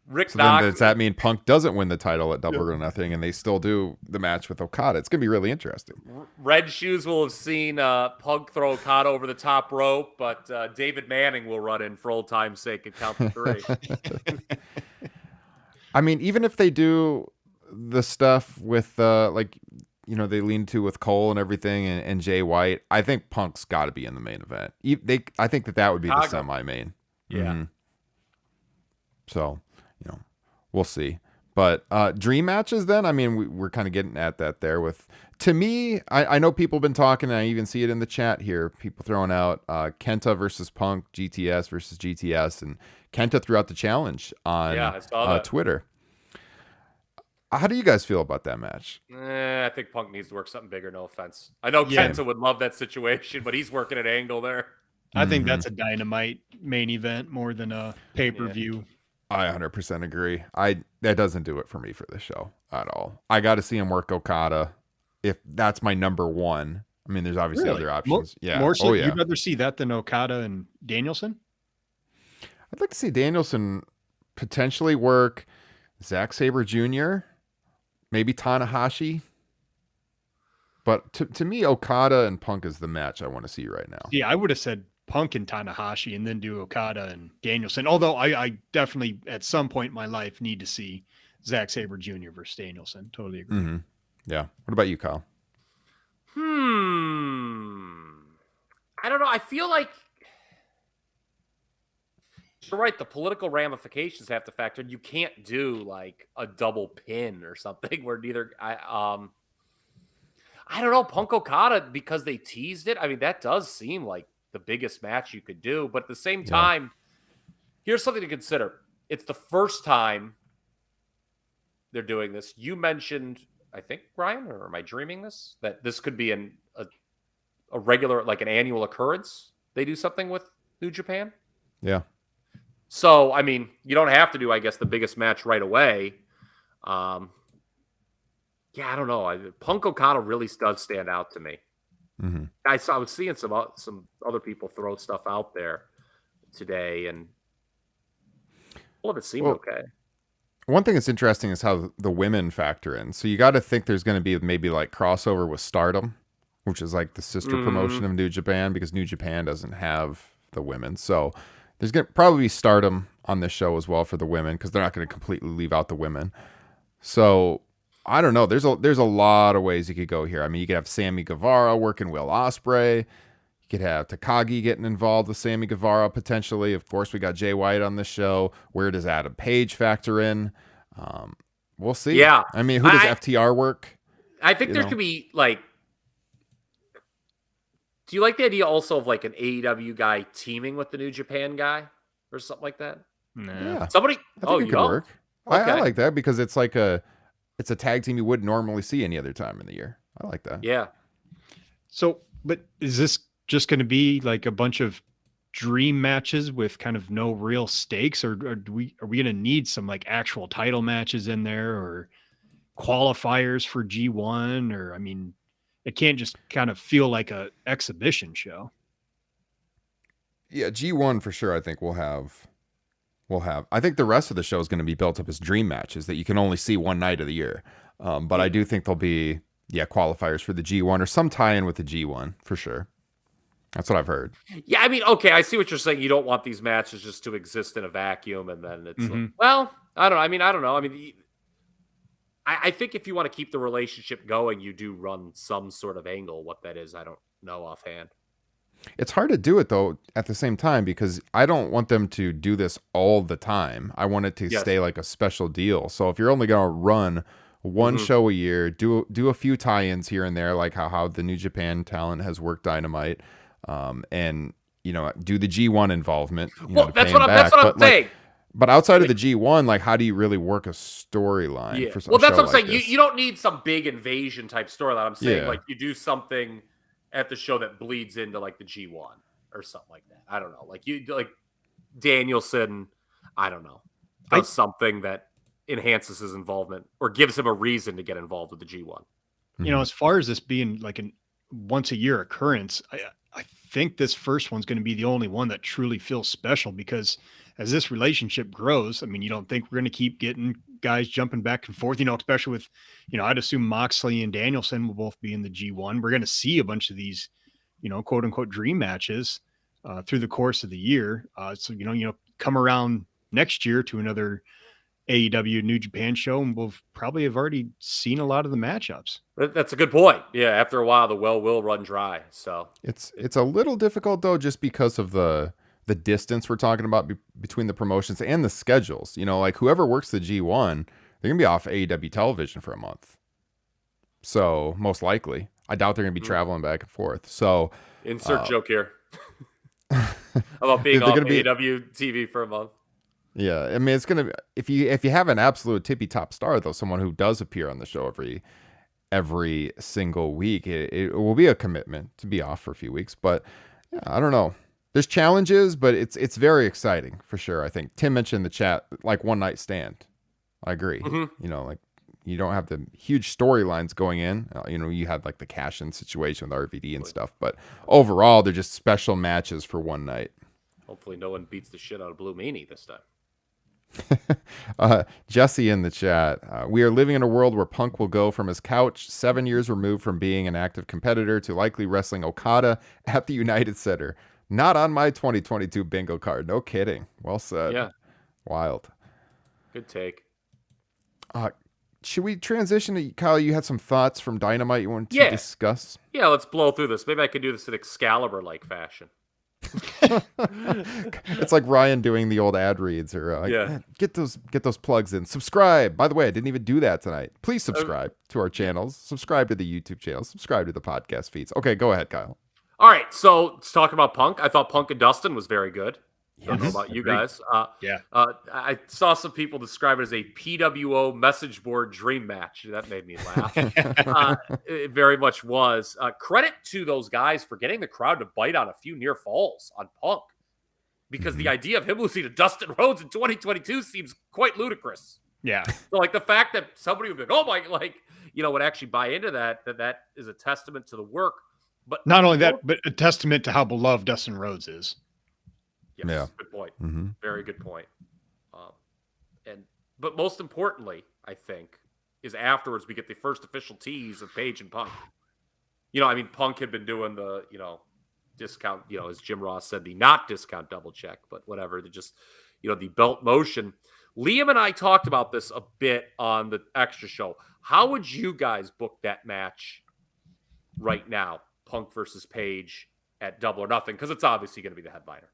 Knox. Then does that mean Punk doesn't win the title at Double or Nothing and they still do the match with Okada? It's going to be really interesting. Red Shoes will have seen Punk throw Okada over the top rope, but David Manning will run in for old time's sake and count to 3. I mean, even if they do the stuff with they lean to with Cole and everything and Jay White, I think Punk's got to be in the main event. I think that would be the semi-main. Yeah. Mm-hmm. So, we'll see. But dream matches then? I mean, we're kind of getting at that there with, to me, I know people have been talking, and I even see it in the chat here, people throwing out Kenta versus Punk, GTS versus GTS, and Kenta threw out the challenge on Twitter. How do you guys feel about that match? I think Punk needs to work something bigger, no offense. I know Kenta would love that situation, but he's working an angle there. I think that's a Dynamite main event more than a pay-per-view. I 100% agree. That doesn't do it for me for this show at all. I got to see him work Okada. If that's my number one. I mean, there's obviously other options. More so, you'd rather see that than Okada and Danielson? I'd like to see Danielson potentially work Zack Sabre Jr., maybe Tanahashi. But to me, Okada and Punk is the match I want to see right now. Yeah, I would have said Punk and Tanahashi and then do Okada and Danielson. Although I definitely, at some point in my life, need to see Zack Sabre Jr. versus Danielson. Totally agree. Mm-hmm. Yeah. What about you, Kyle? I don't know. I feel like you're right. The political ramifications have to factor in. You can't do like a double pin or something where neither. I don't know. Punk Okada, because they teased it. I mean, that does seem like the biggest match you could do. But at the same time, here's something to consider. It's the first time they're doing this. You mentioned, I think, Ryan, or am I dreaming this? That this could be a regular, like an annual occurrence. They do something with New Japan. Yeah. So, I mean, you don't have to do, I guess, the biggest match right away. Yeah, I don't know. Punk Okada really does stand out to me. Mm-hmm. I was seeing some other people throw stuff out there today, and all of it seemed okay. One thing that's interesting is how the women factor in. So you got to think there's going to be maybe like crossover with Stardom, which is like the sister promotion of New Japan, because New Japan doesn't have the women. So there's going to probably be Stardom on this show as well for the women, because they're not going to completely leave out the women. So I don't know. There's a lot of ways you could go here. I mean, you could have Sammy Guevara working Will Ospreay. You could have Takagi getting involved with Sammy Guevara potentially. Of course, we got Jay White on the show. Where does Adam Page factor in? We'll see. Yeah. I mean, who does FTR work? I think there could be like. Do you like the idea also of like an AEW guy teaming with the New Japan guy or something like that? Nah. Yeah. Somebody. I think it could work. Okay. I like that, because it's like it's a tag team you wouldn't normally see any other time in the year. I like that. Yeah. So, but is this just going to be like a bunch of dream matches with kind of no real stakes, or are we going to need some like actual title matches in there, or qualifiers for G1? Or, I mean, it can't just kind of feel like a exhibition show. Yeah, G1 for sure. I think we'll have. I think the rest of the show is going to be built up as dream matches that you can only see one night of the year. But I do think there'll be qualifiers for the G1 or some tie-in with the G1 for sure. That's what I've heard. Yeah, I mean, okay, I see what you're saying. You don't want these matches just to exist in a vacuum, and then it's like, well, I don't know. I mean, I think if you want to keep the relationship going, you do run some sort of angle. What that is, I don't know offhand. It's hard to do it, though, at the same time, because I don't want them to do this all the time. I want it to stay like a special deal. So if you're only going to run one show a year, do a few tie-ins here and there, like how the New Japan talent has worked Dynamite, and, you know, do the G1 involvement. Well, that's what I'm saying. But outside of the G1, like, how do you really work a storyline for something? Well, that's what I'm like saying. You don't need some big invasion type storyline. I'm saying, like, you do something at the show that bleeds into like the G1 or something like that. I don't know. Like Danielson, I don't know, does something that enhances his involvement or gives him a reason to get involved with the G1. You know, as far as this being like an once a year occurrence, I think this first one's going to be the only one that truly feels special, because as this relationship grows, I mean, you don't think we're going to keep getting guys jumping back and forth, you know, especially with, you know, I'd assume Moxley and Danielson will both be in the G1. We're going to see a bunch of these, you know, quote unquote dream matches through the course of the year. So, you know, come around next year to another AEW New Japan show, and we'll probably have already seen a lot of the matchups. That's a good point. Yeah. After a while, the well will run dry. So it's a little difficult though, just because of the distance we're talking about between the promotions and the schedules. You know, like whoever works the G1, They're going to be off AEW television for a month. So most likely, I doubt they're going to be traveling back and forth. So insert joke here about being off AEW TV for a month. Yeah, I mean, it's gonna if you have an absolute tippy top star though, someone who does appear on the show every single week, it will be a commitment to be off for a few weeks. But yeah, I don't know. There's challenges, but it's very exciting for sure. I think Tim mentioned in the chat like one night stand. I agree. You know, like you don't have the huge storylines going in. You know, you had like the cash in situation with RVD and stuff, but overall, they're just special matches for one night. Hopefully, no one beats the shit out of Blue Meanie this time. Jesse in the chat. We are living in a world where Punk will go from his couch 7 years removed from being an active competitor to likely wrestling Okada at the United Center. Not on my 2022 bingo card. No kidding. Well said. Yeah. Wild. Good take. Should we transition to Kyle? You had some thoughts from Dynamite you wanted to discuss? Yeah, let's blow through this. Maybe I could do this in Excalibur-like fashion. It's like Ryan doing the old ad reads or get those plugs in. Subscribe. By the way, I didn't even do that tonight. Please subscribe to our channels. Subscribe to the YouTube channel. Subscribe to the podcast feeds. Okay, go ahead, Kyle. All right, so let's talk about Punk. I thought Punk and Dustin was very good. I don't know about you guys. I saw some people describe it as a PWO message board dream match. That made me laugh. It very much was. Credit to those guys for getting the crowd to bite on a few near falls on Punk, because the idea of him losing to Dustin Rhodes in 2022 seems quite ludicrous. Yeah. So like the fact that somebody would be like, oh my, like, you know, would actually buy into that is a testament to the work. But not only that, but a testament to how beloved Dustin Rhodes is. Yes, yeah. Good point. Very good point. But most importantly, I think, is afterwards we get the first official tease of Paige and Punk. You know, I mean, Punk had been doing the, you know, discount, you know, as Jim Ross said, the not discount double check, but whatever, the just, you know, the belt motion. Liam and I talked about this a bit on the extra show. How would you guys book that match right now? Punk versus Paige at Double or Nothing, because it's obviously going to be the headliner.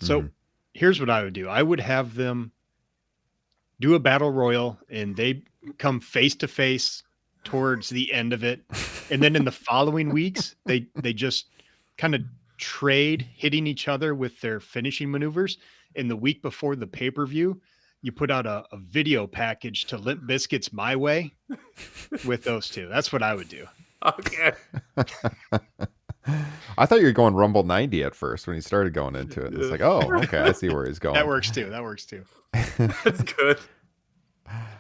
So here's what I would do. I would have them do a battle royal and they come face to face towards the end of it. And then in the following weeks, they just kind of trade hitting each other with their finishing maneuvers. And the week before the pay-per-view, you put out a video package to Limp Bizkit's My Way with those two. That's what I would do. Okay. I thought you were going Rumble 90 at first when he started going into it. It's like, oh, okay, I see where he's going. That works too. That's good.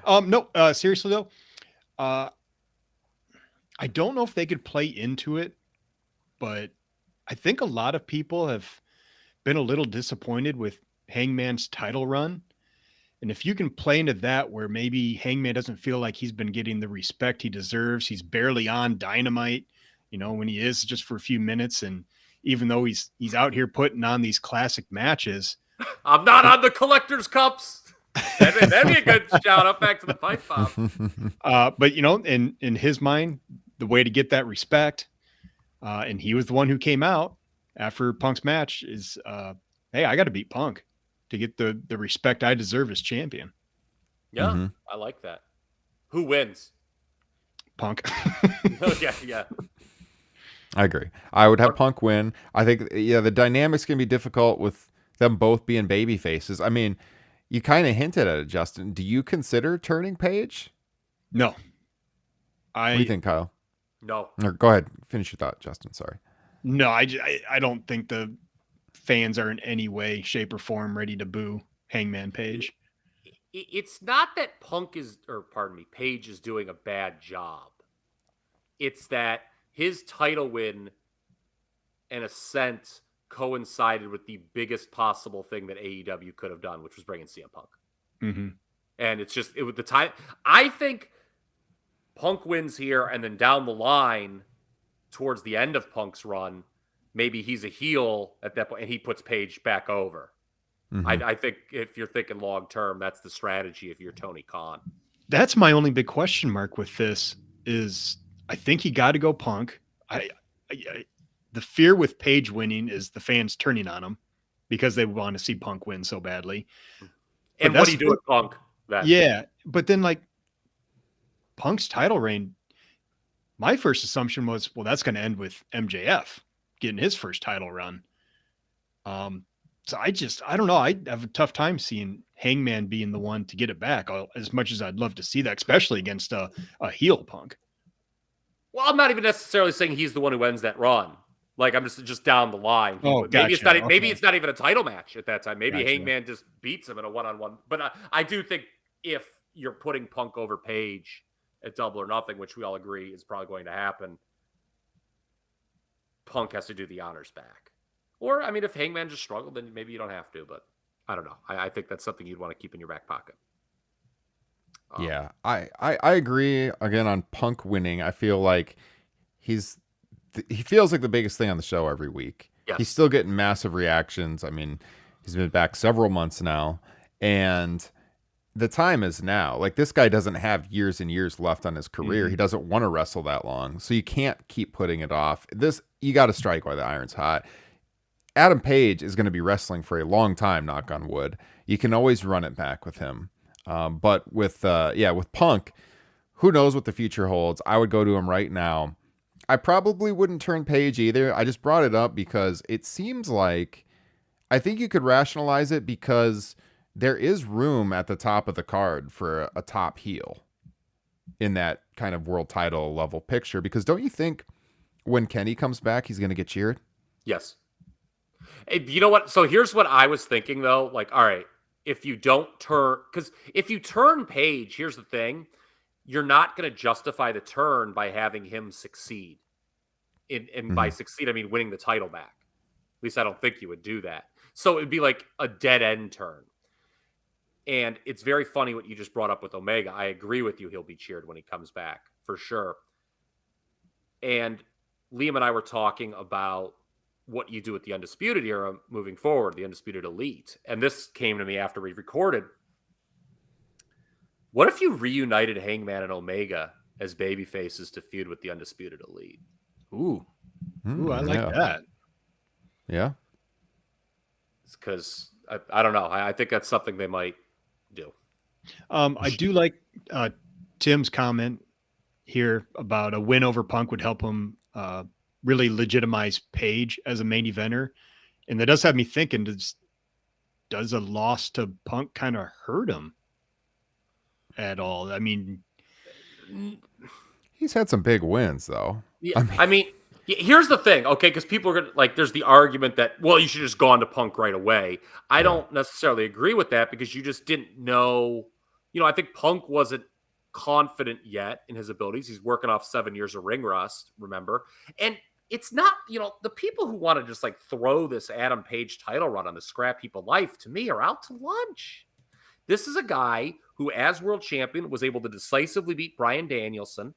No, seriously though, I don't know if they could play into it, but I think a lot of people have been a little disappointed with Hangman's title run. And if you can play into that where maybe Hangman doesn't feel like he's been getting the respect he deserves, he's barely on Dynamite, you know, when he is just for a few minutes. And even though he's out here putting on these classic matches. I'm not on the collector's cups. That'd be a good shout out back to the pipe bomb. But, you know, in his mind, the way to get that respect, and he was the one who came out after Punk's match is, hey, I got to beat Punk to get the respect I deserve as champion. Yeah, I like that. Who wins? Punk. Yeah. I agree. I would have Punk win. I think, the dynamics can be difficult with them both being baby faces. I mean, you kind of hinted at it, Justin. Do you consider turning Paige? No. What do you think, Kyle? No. Or go ahead. Finish your thought, Justin. Sorry. No, I don't think the fans are in any way, shape, or form ready to boo Hangman Page. It's not that Paige is doing a bad job. It's that his title win and ascent coincided with the biggest possible thing that AEW could have done, which was bringing CM Punk. And it's just, it was the time. I think Punk wins here, and then down the line, towards the end of Punk's run, maybe he's a heel at that point, and he puts Paige back over. I think if you're thinking long term, that's the strategy if you're Tony Khan. That's my only big question mark with this is I think he got to go Punk. The fear with Paige winning is the fans turning on him because they want to see Punk win so badly. And what do you do with Punk? Yeah, but then like Punk's title reign, my first assumption was, well, that's going to end with MJF getting his first title run. So I don't know. I have a tough time seeing Hangman being the one to get it back, as much as I'd love to see that, especially against a heel Punk. Well, I'm not even necessarily saying he's the one who ends that run. Like, I'm just down the line. Maybe it's not. Okay. Maybe it's not even a title match at that time. Maybe Hangman just beats him in a one-on-one. But I do think if you're putting Punk over Paige at Double or Nothing, which we all agree is probably going to happen, Punk has to do the honors back. Or, I mean, if Hangman just struggled, then maybe you don't have to. But I don't know. I think that's something you'd want to keep in your back pocket. Yeah, I agree. Again, on Punk winning, I feel like he feels like the biggest thing on the show every week. Yes. He's still getting massive reactions. I mean, he's been back several months now, and the time is now. Like, this guy doesn't have years and years left on his career. He doesn't want to wrestle that long, so you can't keep putting it off. You got to strike while the iron's hot. Adam Page is going to be wrestling for a long time, knock on wood. You can always run it back with him. But with Punk, who knows what the future holds? I would go to him right now. I probably wouldn't turn Paige either. I just brought it up because it seems like, I think you could rationalize it because there is room at the top of the card for a top heel in that kind of world title level picture. Because don't you think when Kenny comes back, he's going to get cheered? Yes. You know what? So here's what I was thinking, though. Like, all right, if you don't turn, because if you turn Paige, here's the thing. You're not going to justify the turn by having him succeed. And by succeed, I mean winning the title back. At least I don't think you would do that. So it'd be like a dead end turn. And it's very funny what you just brought up with Omega. I agree with you. He'll be cheered when he comes back, for sure. And Liam and I were talking about what you do with the Undisputed Era moving forward, the Undisputed Elite. And this came to me after we recorded. What if you reunited Hangman and Omega as baby faces to feud with the Undisputed Elite? Ooh, I like that. Yeah. It's because, I don't know. I think that's something they might do. I do like Tim's comment here about a win over Punk would help him really legitimize Paige as a main eventer. And that does have me thinking, does a loss to Punk kind of hurt him at all? I mean, he's had some big wins, though. Yeah, I mean, here's the thing, okay? Because people are going to, like, there's the argument that, well, you should just go on to Punk right away. I don't necessarily agree with that because you just didn't know. You know, I think Punk wasn't confident yet in his abilities. He's working off 7 years of ring rust, remember? And it's not, you know, the people who want to just like throw this Adam Page title run on the scrap heap of life, to me, are out to lunch. This is a guy who, as world champion, was able to decisively beat Bryan Danielson,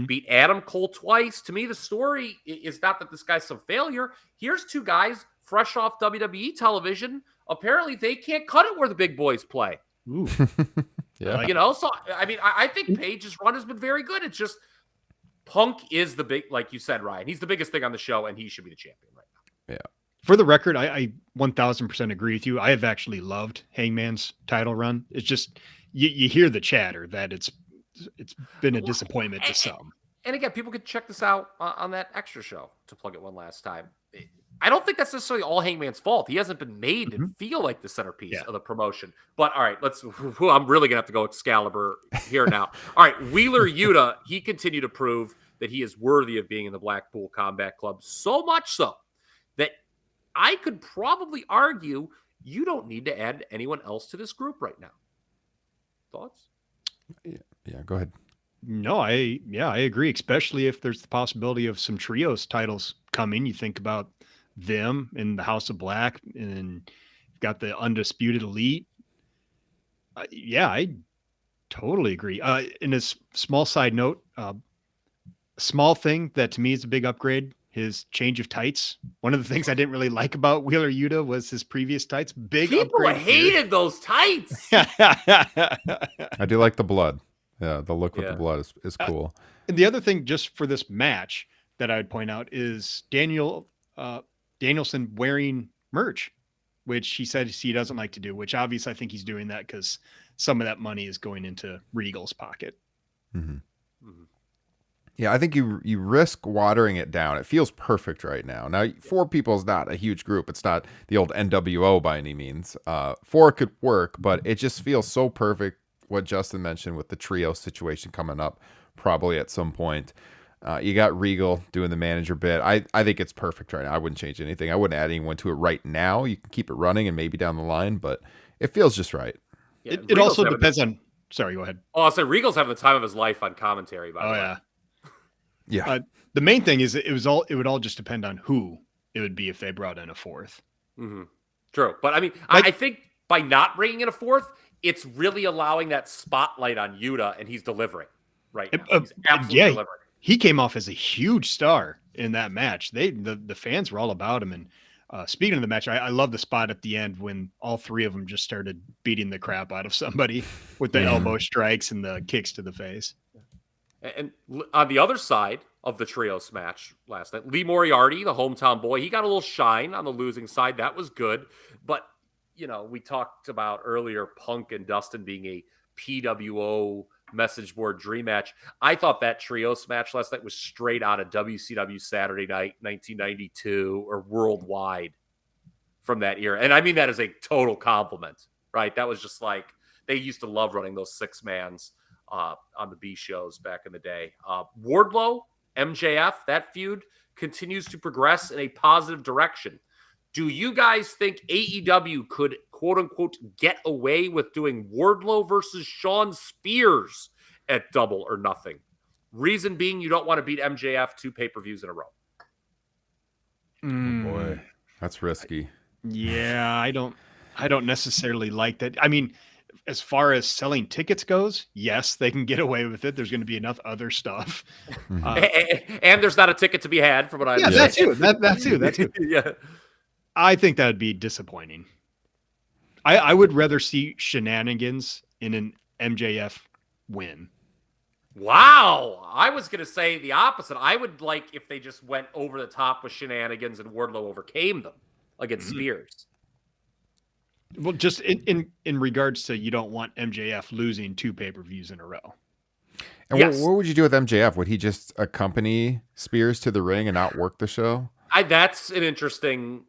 beat Adam Cole twice. To me, the story is not that this guy's some failure. Here's two guys fresh off WWE television. Apparently, they can't cut it where the big boys play. Ooh. Yeah. You know, so, I mean, I think Page's run has been very good. It's just Punk is the big, like you said, Ryan, he's the biggest thing on the show, and he should be the champion right now. Yeah. For the record, I 1000% agree with you. I have actually loved Hangman's title run. It's just, you hear the chatter that it's been a disappointment to some. And again, people could check this out on that extra show, to plug it one last time. I don't think that's necessarily all Hangman's fault. He hasn't been made to feel like the centerpiece of the promotion. But all right, I'm really going to have to go Excalibur here now. All right, Wheeler Yuta, he continued to prove that he is worthy of being in the Blackpool Combat Club, so much so that I could probably argue you don't need to add anyone else to this group right now. Thoughts? Yeah, go ahead. No, I agree, especially if there's the possibility of some trios titles coming. You think about them in the House of Black, and you've got the Undisputed Elite. I totally agree. In a small side note, small thing that to me is a big upgrade, his change of tights. One of the things I didn't really like about Wheeler Yuta was his previous tights. People hated those tights. I do like the blood. Yeah, the look with the blood is cool. And the other thing, just for this match, that I'd point out is Danielson wearing merch, which he said he doesn't like to do, which obviously I think he's doing that because some of that money is going into Regal's pocket. Mm-hmm. Yeah, I think you risk watering it down. It feels perfect right now. Now, 4 people is not a huge group. It's not the old NWO by any means. 4 could work, but it just feels so perfect. What Justin mentioned with the trio situation coming up, probably at some point. You got Regal doing the manager bit. I think it's perfect right now. I wouldn't change anything. I wouldn't add anyone to it right now. You can keep it running and maybe down the line, but it feels just right. Yeah, it also depends on. Sorry, go ahead. Oh, I'll say Regal's having the time of his life on commentary. By the way. Yeah. The main thing is it would all just depend on who it would be if they brought in a 4th. Mm-hmm. True. But I mean, I think by not bringing in a 4th, it's really allowing that spotlight on Yuta, and he's delivering right now. He's absolutely delivering. He came off as a huge star in that match. The fans were all about him. And speaking of the match, I love the spot at the end when all 3 of them just started beating the crap out of somebody with the elbow strikes and the kicks to the face. And on the other side of the trios match last night, Lee Moriarty, the hometown boy, he got a little shine on the losing side. That was good. But, we talked about earlier Punk and Dustin being a PWO message board dream match. I thought that trios match last night was straight out of WCW Saturday Night 1992 or Worldwide from that era. And I mean that as a total compliment, right? That was just like, they used to love running those 6-mans on the B shows back in the day. Wardlow, MJF, that feud continues to progress in a positive direction. Do you guys think AEW could, quote unquote, get away with doing Wardlow versus Shawn Spears at Double or Nothing? Reason being, you don't want to beat MJF 2 pay-per-views in a row. Oh boy, that's risky. Yeah, I don't necessarily like that. I mean, as far as selling tickets goes, yes, they can get away with it. There's going to be enough other stuff. And there's not a ticket to be had from what I understand. That too. Yeah. I think that would be disappointing. I would rather see shenanigans in an MJF win. Wow. I was going to say the opposite. I would like if they just went over the top with shenanigans and Wardlow overcame them against Spears. Well, just in regards to you don't want MJF losing 2 pay-per-views in a row. And what would you do with MJF? Would he just accompany Spears to the ring and not work the show? That's an interesting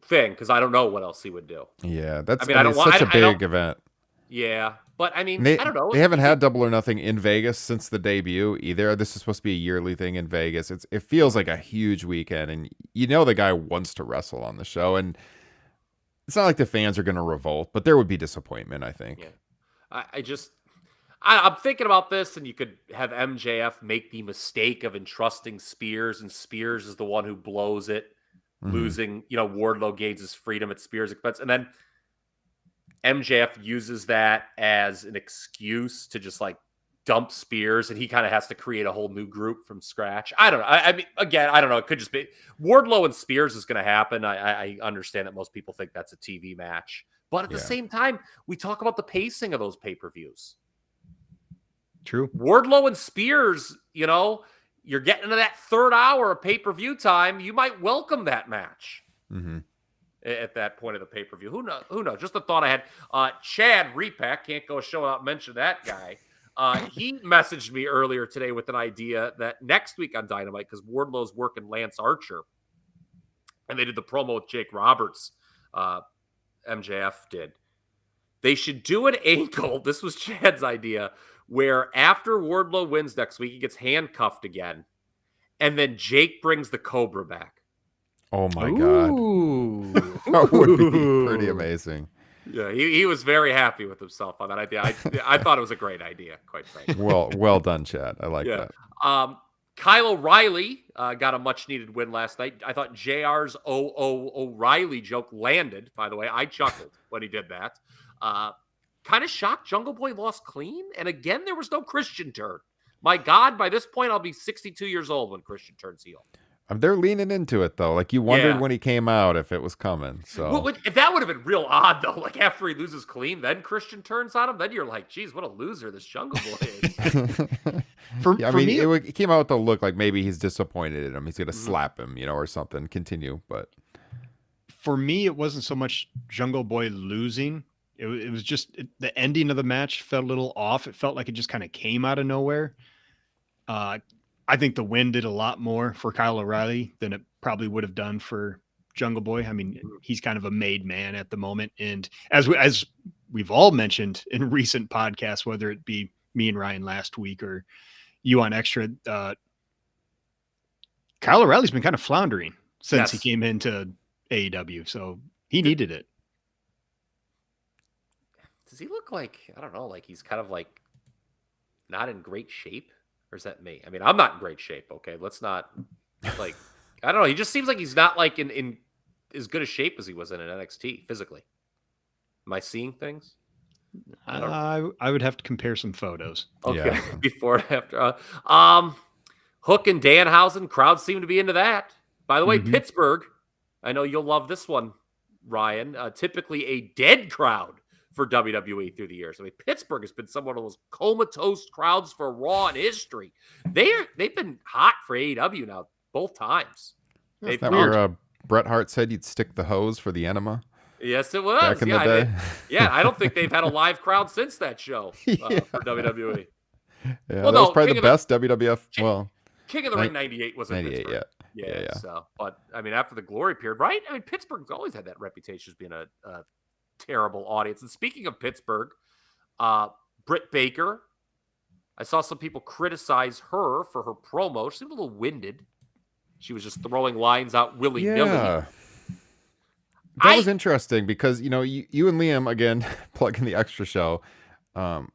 thing because I don't know what else he would do. Yeah, it's such a big event. Yeah, but I mean, I don't know. They haven't had Double or Nothing in Vegas since the debut either. This is supposed to be a yearly thing in Vegas. It feels like a huge weekend, and the guy wants to wrestle on the show, and it's not like the fans are going to revolt, but there would be disappointment, I think. Yeah. I'm thinking about this, and you could have MJF make the mistake of entrusting Spears, and Spears is the one who blows it, losing, Wardlow gains his freedom at Spears' expense. And then MJF uses that as an excuse to just like dump Spears, and he kind of has to create a whole new group from scratch. I don't know. I mean, again, I don't know. It could just be Wardlow and Spears is going to happen. I understand that most people think that's a TV match, but at the same time, we talk about the pacing of those pay-per-views. True. Wardlow and Spears, you're getting into that 3rd hour of pay-per-view time. You might welcome that match at that point of the pay-per-view. Who knows? Just a thought I had. Chad Repack, can't go a show without mentioning that guy. He messaged me earlier today with an idea that next week on Dynamite, because Wardlow's working Lance Archer, and they did the promo with Jake Roberts, MJF did. They should do an angle. This was Chad's idea, where after Wardlow wins next week, he gets handcuffed again, and then Jake brings the Cobra back. Oh my God. That would be pretty amazing. Yeah, he was very happy with himself on that idea. I thought it was a great idea, quite frankly. Well done, Chad. I like that. Kyle O'Reilly got a much-needed win last night. I thought JR's O'Reilly joke landed, by the way. I chuckled when he did that. Kind of shocked Jungle Boy lost clean. And again, there was no Christian turn. My God, by this point, I'll be 62 years old when Christian turns heel. They're leaning into it, though. Like, you wondered when he came out if it was coming. So that would have been real odd, though. Like, after he loses clean, then Christian turns on him. Then you're like, geez, what a loser this Jungle Boy is. It came out with the look like maybe he's disappointed in him. He's going to slap him, or something. Continue. But for me, it wasn't so much Jungle Boy losing. It was just the ending of the match felt a little off. It felt like it just kind of came out of nowhere. I think the win did a lot more for Kyle O'Reilly than it probably would have done for Jungle Boy. I mean, he's kind of a made man at the moment. And as we've all mentioned in recent podcasts, whether it be me and Ryan last week or you on Extra, Kyle O'Reilly's been kind of floundering since he came into AEW. So he needed it. Does he look like, I don't know, like he's kind of like not in great shape? Or is that me? I mean, I'm not in great shape. Okay. Let's not like, I don't know. He just seems like he's not like in as good a shape as he was in an NXT physically. Am I seeing things? I don't know. I would have to compare some photos. Okay. Yeah. Before and after. Hook and Danhausen, crowds seem to be into that. By the way, Pittsburgh, I know you'll love this one, Ryan. Typically a dead crowd for WWE through the years. I mean, Pittsburgh has been somewhat of those comatose crowds for Raw in history. They've been hot for AEW now both times. Is that where Bret Hart said you'd stick the hose for the enema? Yes, it was. Back in the day. I don't think they've had a live crowd since that show for WWE. Yeah, that was probably the best WWF. King of the Ring 98 was in 98, Pittsburgh. Yeah. So, but I mean, after the glory period, right? I mean, Pittsburgh's always had that reputation as being a terrible audience. And speaking of Pittsburgh, Britt Baker, I saw some people criticize her for her promo. She seemed a little winded. She was just throwing lines out willy-nilly. Yeah. That was interesting because, you and Liam, again, plugging the Extra show,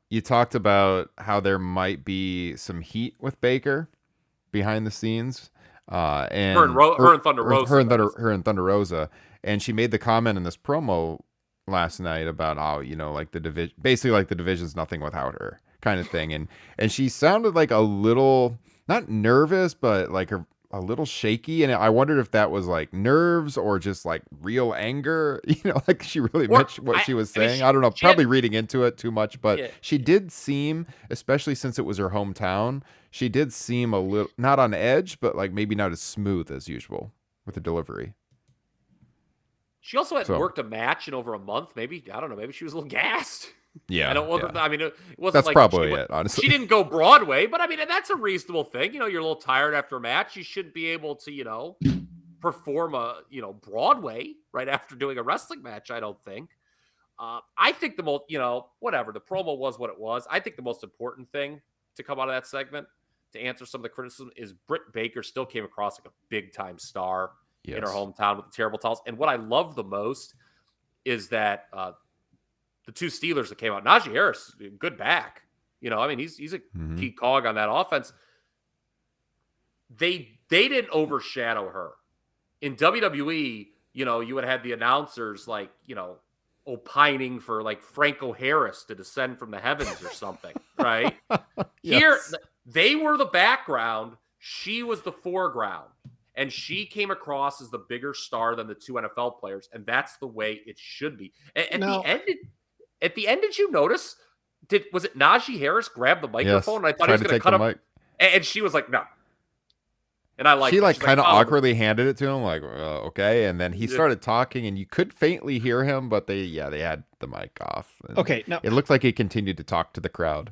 you talked about how there might be some heat with Baker behind the scenes. And her and Thunder Rosa. Her and Thunder Rosa. And she made the comment in this promo last night about how, like the division, basically like the division's nothing without her kind of thing. And she sounded like a little, not nervous, but like a little shaky. And I wondered if that was like nerves or just like real anger, like she really meant what she was saying. I don't know, probably reading into it too much, but she did seem, especially since it was her hometown, she did seem a little, not on edge, but like maybe not as smooth as usual with the delivery. She also hadn't worked a match in over a month. Maybe, I don't know, maybe she was a little gassed. Yeah. I mean, it wasn't that's like probably it, honestly. She didn't go Broadway, but I mean, and that's a reasonable thing. You're a little tired after a match. You shouldn't be able to, perform Broadway right after doing a wrestling match, I don't think. I think the most, whatever, the promo was what it was. I think the most important thing to come out of that segment, to answer some of the criticism, is Britt Baker still came across like a big-time star in her hometown with the terrible titles. And what I love the most is that the two Steelers that came out, Najee Harris, good back. He's a key cog on that offense. They didn't overshadow her. In WWE, you would have had the announcers like, opining for like Franco Harris to descend from the heavens or something, right? Yes. Here, they were the background. She was the foreground. And she came across as the bigger star than the two NFL players. And that's the way it should be. At the end, did you notice? Was it Najee Harris grabbed the microphone? Yes, and I thought he was going to cut him. And she was like, no. And I like she like kind of awkwardly handed it to him, like, okay. And then he started talking, and you could faintly hear him, but they had the mic off. Okay, now it looked like he continued to talk to the crowd.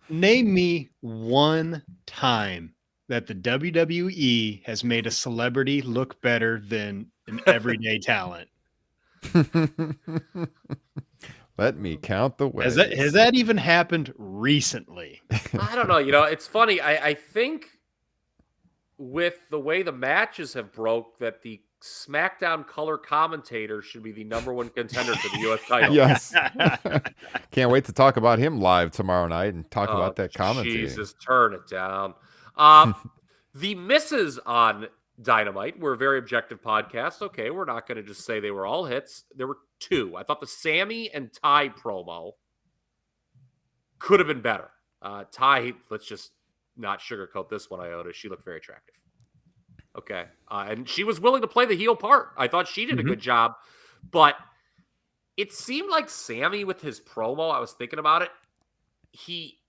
Name me one time that the WWE has made a celebrity look better than an everyday talent. Let me count the ways. Has that even happened recently? I don't know. It's funny. I think with the way the matches have broke, that the SmackDown color commentator should be the number one contender for the U.S. title. Yes. Can't wait to talk about him live tomorrow night and talk about that commentary. Jesus, turn it down. The misses on Dynamite were a very objective podcast. Okay, we're not going to just say they were all hits. There were two. I thought the Sammy and Ty promo could have been better. Ty, let's just not sugarcoat this one iota. She looked very attractive. Okay. And she was willing to play the heel part. I thought she did a good job. But it seemed like Sammy with his promo, I was thinking about it,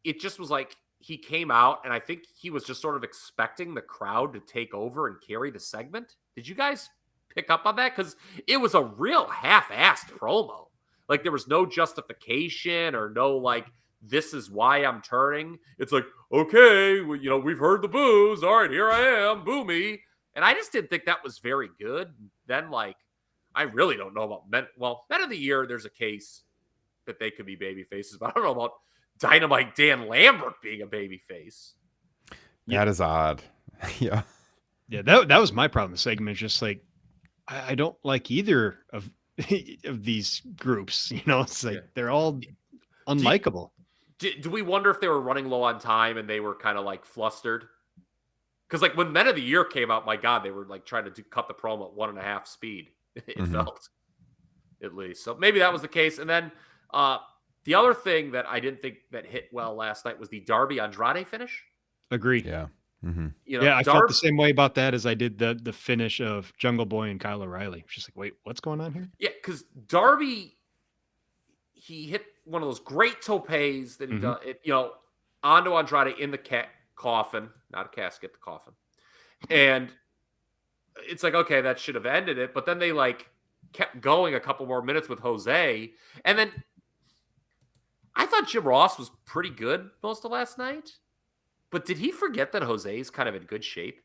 it just was like he came out, and I think he was just sort of expecting the crowd to take over and carry the segment. Did you guys pick up on that? Because it was a real half-assed promo. Like there was no justification or no like, this is why I'm turning. It's like, okay, well, we've heard the boos. All right, here I am, boo me. And I just didn't think that was very good. Then like, I really don't know about Men of the Year. There's a case that they could be baby faces, but I don't know about Dynamite Dan Lambert being a baby face. That is odd. Yeah. Yeah, that was my problem. The segment is just like, I don't like either of these groups. It's like they're all unlikable. Do we wonder if they were running low on time and they were kind of like flustered? Because like when Men of the Year came out, my God, they were like trying to cut the promo at 1.5 speed. It felt, at least. So maybe that was the case. And then the other thing that I didn't think that hit well last night was the Darby Andrade finish. Agree. Yeah. I felt the same way about that as I did the finish of Jungle Boy and Kyle O'Reilly. Just like, wait, what's going on here? Yeah, because Darby, he hit one of those great topes that he does, onto Andrade in the coffin, not a casket, the coffin. And it's like, okay, that should have ended it. But then they like kept going a couple more minutes with Jose. And then I thought Jim Ross was pretty good most of last night. But did he forget that Jose's kind of in good shape?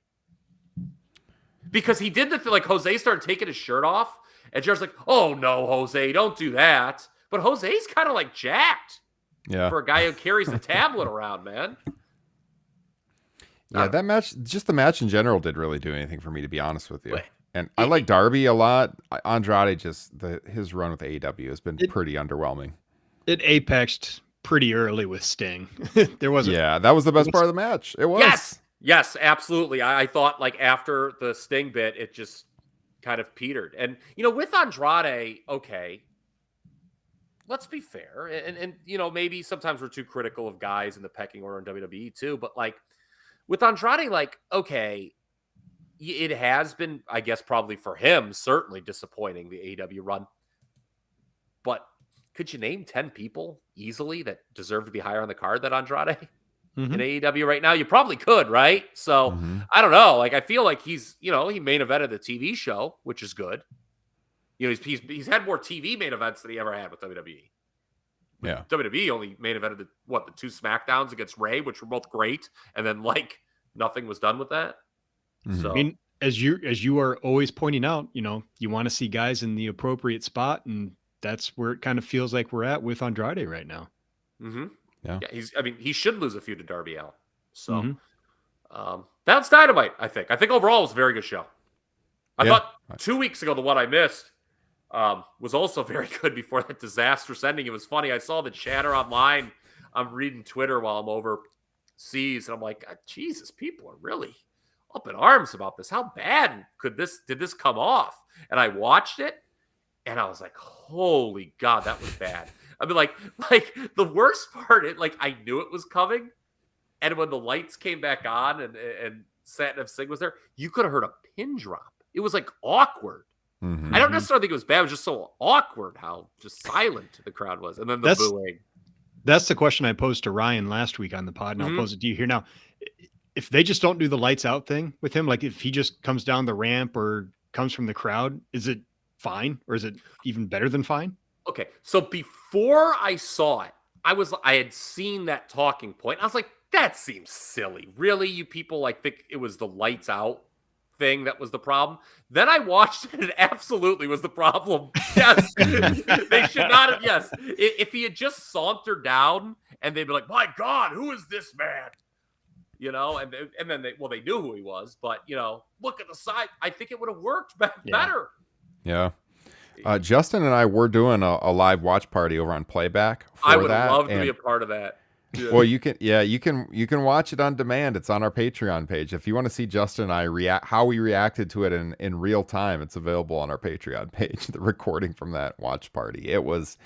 Because he did the thing, like Jose started taking his shirt off, and Jared's like, "Oh no, Jose, don't do that." But Jose's kind of like jacked, for a guy who carries the tablet around, man. Yeah, that match, just the match in general, didn't really do anything for me, to be honest with you. And I like Darby a lot. Andrade, his run with AEW has been pretty underwhelming. It apexed pretty early with Sting. There wasn't. Yeah, that was the best part of the match. It was. Yes, absolutely. I thought like after the Sting bit, it just kind of petered. And with Andrade, okay, let's be fair. And maybe sometimes we're too critical of guys in the pecking order in WWE too. But like with Andrade, like, okay, it has been, I guess, probably for him, certainly disappointing, the AEW run. But could you name 10 people easily that deserve to be higher on the card than Andrade in AEW right now? You probably could, right? So I don't know. Like, I feel like he's, he main evented the TV show, which is good. He's had more TV main events than he ever had with WWE. Yeah. WWE only main evented the 2 SmackDowns against Ray, which were both great. And then like nothing was done with that. So I mean, as you are always pointing out, you want to see guys in the appropriate spot, and that's where it kind of feels like we're at with Andrade right now. Yeah. He should lose a few to Darby Allin. So that's Dynamite, I think. I think overall it was a very good show. I thought 2 weeks ago, the one I missed was also very good before that disastrous ending. It was funny. I saw the chatter online. I'm reading Twitter while I'm overseas, and I'm like, Jesus, people are really up in arms about this. How bad did this come off? And I watched it, and I was like, holy God, that was bad. I mean, like the worst part, I knew it was coming. And when the lights came back on and Satnam Singh was there, you could have heard a pin drop. It was like awkward. I don't necessarily think it was bad. It was just so awkward how just silent the crowd was. And then the booing. That's the question I posed to Ryan last week on the pod, and I'll pose it to you here now. If they just don't do the lights out thing with him, like if he just comes down the ramp or comes from the crowd, is it fine, or is it even better than fine? Okay, so before I saw it, I had seen that talking point. I was like, that seems silly. Really, you people think it was the lights out thing that was the problem? Then I watched it, and it absolutely was the problem. Yes, they should not have. Yes, if he had just sauntered down and they'd be like, "My God, who is this man?" And then they knew who he was, but look at the side. I think it would have worked better. Yeah. Justin and I were doing a live watch party over on Playback. I would love to be a part of that. Yeah. Well, you can watch it on demand. It's on our Patreon page. If you want to see Justin and I how we reacted to it in real time, it's available on our Patreon page. The recording from that watch party. It was,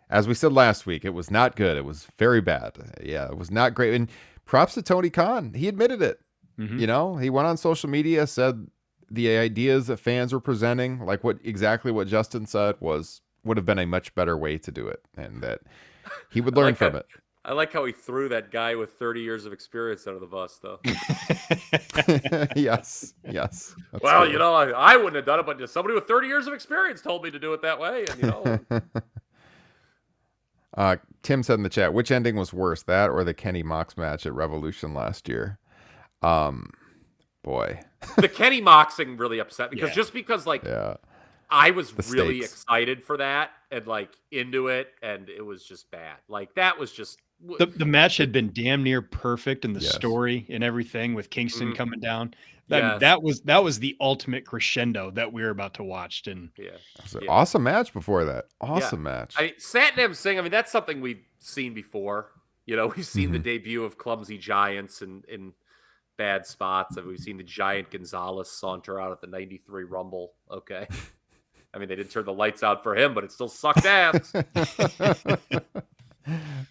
as we said last week, it was not good. It was very bad. Yeah, it was not great. And props to Tony Khan. He admitted it. He went on social media, said the ideas that fans were presenting, like exactly what Justin said, would have been a much better way to do it, and that he would learn from it. I like how he threw that guy with 30 years of experience under the bus, though. Yes. Well, true. I wouldn't have done it, but somebody with 30 years of experience told me to do it that way, and Tim said in the chat, which ending was worse, that or the Kenny Mox match at Revolution last year? Boy. The Kenny Moxing really upset me because I was really excited for that and like into it, and it was just bad. Like that was just the match had been damn near perfect, and the story and everything with Kingston coming down. That was the ultimate crescendo that we were about to watch. And it was an awesome match before that. Awesome match. I mean, Satnam Singh, I mean, that's something we've seen before. You know, we've seen the debut of clumsy giants in bad spots. And we've seen the giant Gonzalez saunter out at the 93 Rumble. Okay. I mean, they didn't turn the lights out for him, but it still sucked ass.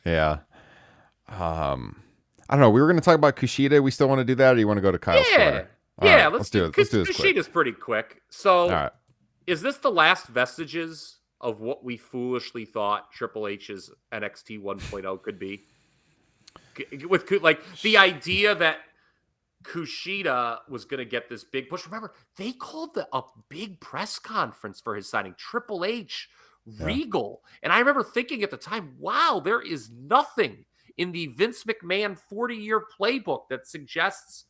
Yeah. I don't know. We were going to talk about Kushida. We still want to do that, or do you want to go to Kyle Starter? Yeah, let's do it. Kushida's pretty quick. So, is this the last vestiges of what we foolishly thought Triple H's NXT 1.0 could be? With like the idea that Kushida was going to get this big push. Remember, they called a big press conference for his signing. Triple H, Regal. And I remember thinking at the time, wow, there is nothing in the Vince McMahon 40-year playbook that suggests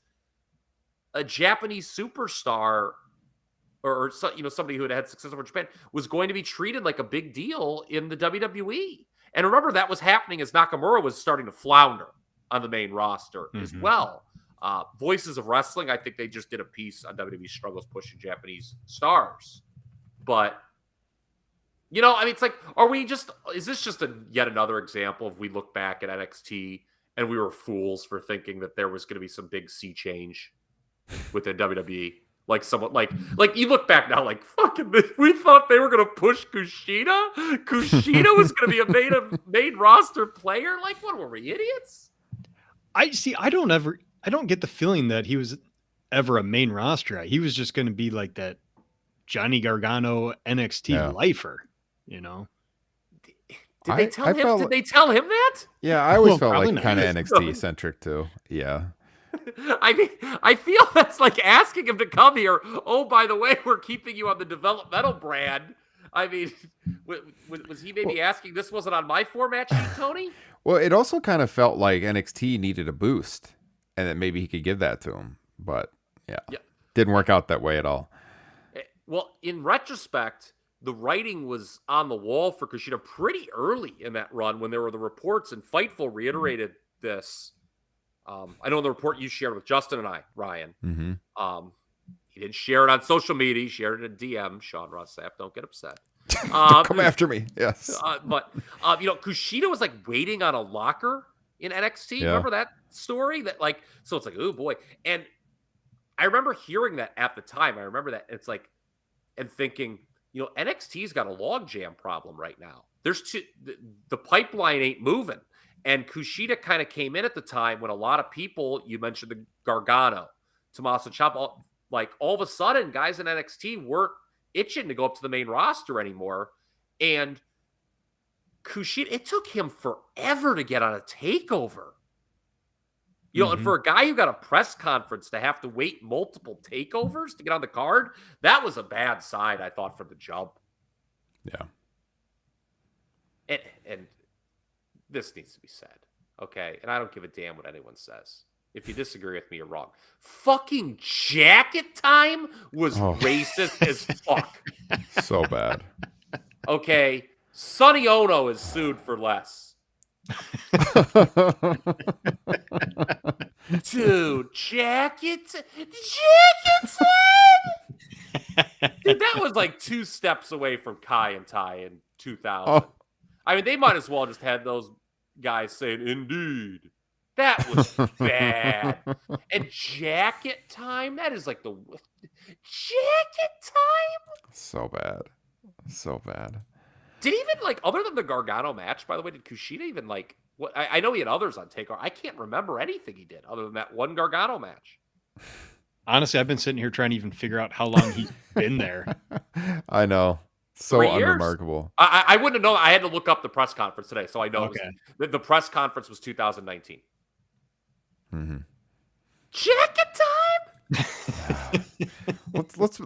a Japanese superstar or somebody who had success over Japan was going to be treated like a big deal in the WWE. And remember, that was happening as Nakamura was starting to flounder on the main roster as well. Voices of Wrestling, I think they just did a piece on WWE struggles pushing Japanese stars. But, I mean, it's like, is this just yet another example of we look back at NXT and we were fools for thinking that there was going to be some big sea change within WWE? Like someone like you look back now, like fucking, we thought they were going to push Kushida. Kushida was going to be a main roster player. Like, what were we, idiots? I don't get the feeling that he was ever a main roster. He was just going to be like that Johnny Gargano NXT lifer, Did they tell him? Did they tell him that? Yeah, I always felt like kind of NXT centric too. Yeah. I mean, I feel that's like asking him to come here. Oh, by the way, we're keeping you on the developmental brand. I mean, was he maybe asking, this wasn't on my format sheet, Tony? Well, it also kind of felt like NXT needed a boost, and that maybe he could give that to him. But didn't work out that way at all. Well, in retrospect, the writing was on the wall for Kushida pretty early in that run when there were the reports, and Fightful reiterated this. I know in the report you shared with Justin and I, Ryan. He didn't share it on social media. He shared it in DM. Sean Ross Sapp, don't get upset. Come after me. Yes. But Kushida was like waiting on a locker in NXT. Remember that story? So it's like, oh boy. And I remember hearing that at the time. I remember that. It's like, and thinking, NXT's got a logjam problem right now. The pipeline ain't moving. And Kushida kind of came in at the time when a lot of people, you mentioned the Gargano, Tommaso Ciampa, like all of a sudden guys in NXT weren't itching to go up to the main roster anymore. And Kushida, it took him forever to get on a takeover. And for a guy who got a press conference to have to wait multiple takeovers to get on the card, that was a bad sign, I thought, from the jump. Yeah. And this needs to be said, okay? And I don't give a damn what anyone says. If you disagree with me, you're wrong. Fucking Jacket Time was racist as fuck. So bad. Okay, Sonny Ono is sued for less. Dude, Jacket Time? Dude, that was like 2 steps away from Kai and Ty in 2000. I mean, they might as well just had those guys saying, indeed. That was bad. And Jacket Time? That is like the Jacket Time? So bad. So bad. Did even other than the Gargano match, by the way, did Kushida even what? I know he had others on TakeOver. I can't remember anything he did other than that one Gargano match. Honestly, I've been sitting here trying to even figure out how long he's been there. I know. So unremarkable. I wouldn't have known. I had to look up the press conference today, so I know the press conference was 2019. Jacket Time.